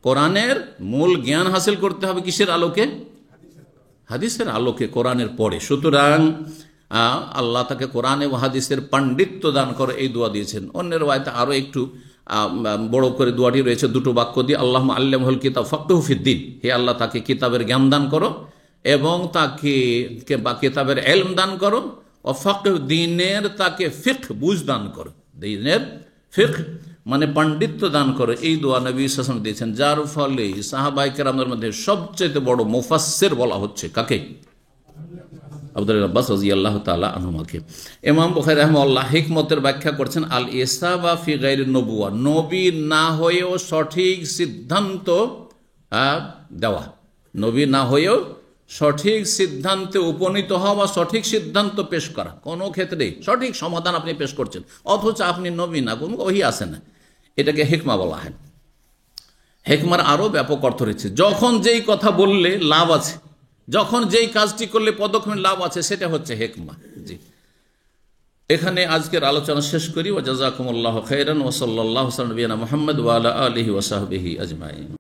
S1: কোরআনের মূল জ্ঞান হাসিল করতে হবে কিসের আলোকে? হাদিসের আলোকে, কোরআনের পরে। সুতরাং আল্লাহ তাকে কোরআন এবং হাদিসের পাণ্ডিত্য দান করে, এই দোয়া দিয়েছেন। অন্যের ওয়াইতে আরও একটু বড় করে দোয়াটি রয়েছে দুটো বাক্য দিয়ে, আল্লাহুম্মা আল্লিমহুল কিতাব ফাক্কিহু ফিদ্দীন, হে আল্লাহ তাকে কিতাবের জ্ঞান দান করো এবং তাকে কিতাবের ইলম দান করো, ও ফাক্কিহু, দ্বীনের তাকে ফিকহ, বুঝ দান করো, দ্বীনের ফিকহ মানে পাণ্ডিত্য দান করো। এই দোয়া নবী সাল্লাল্লাহু আলাইহি ওয়াসাল্লাম দিয়েছেন, যার ফলে সাহাবায়ে কেরামদের মধ্যে সবচেয়ে বড় মুফাসসির বলা হচ্ছে কাকে? আব্দুল্লাহ আব্বাস রাদিয়াল্লাহু তাআলা আনহুমাকে। ইমাম বুখারী রাহিমাহুল্লাহ হিকমতের ব্যাখ্যা করছেন, আল ইসাবা ফি গায়রি নবুয়া, নবী না হয়েও সঠিক সিদ্ধান্ত দেওয়া, নবী না হয়েও সঠিক সিদ্ধান্তে উপনীত হওয়া বা সঠিক সিদ্ধান্ত পেশ করা। কোনো ক্ষেত্রে সঠিক সমাধান আপনি পেশ করছেন অথচ আপনি নবী না, কোনো ওহী আসে না, এটাকে হিকমা বলা হয়। হিকমার আরও ব্যাপক অর্থ রয়েছে। যখন যেই কথা বললে লাভ আছে, যখন যেই কাজটি করলে পদক্ষেপে লাভ আছে, সেটা হচ্ছে হিকমা। জি, এখানে আজকের আলোচনা শেষ করি। ওয়া জাযাকুমুল্লাহু খাইরান ওয়া সাল্লাল্লাহু আলা নবিয়িনা মুহাম্মদ ওয়া আলা আলিহি ওয়া সাহবিহি আজমাইন।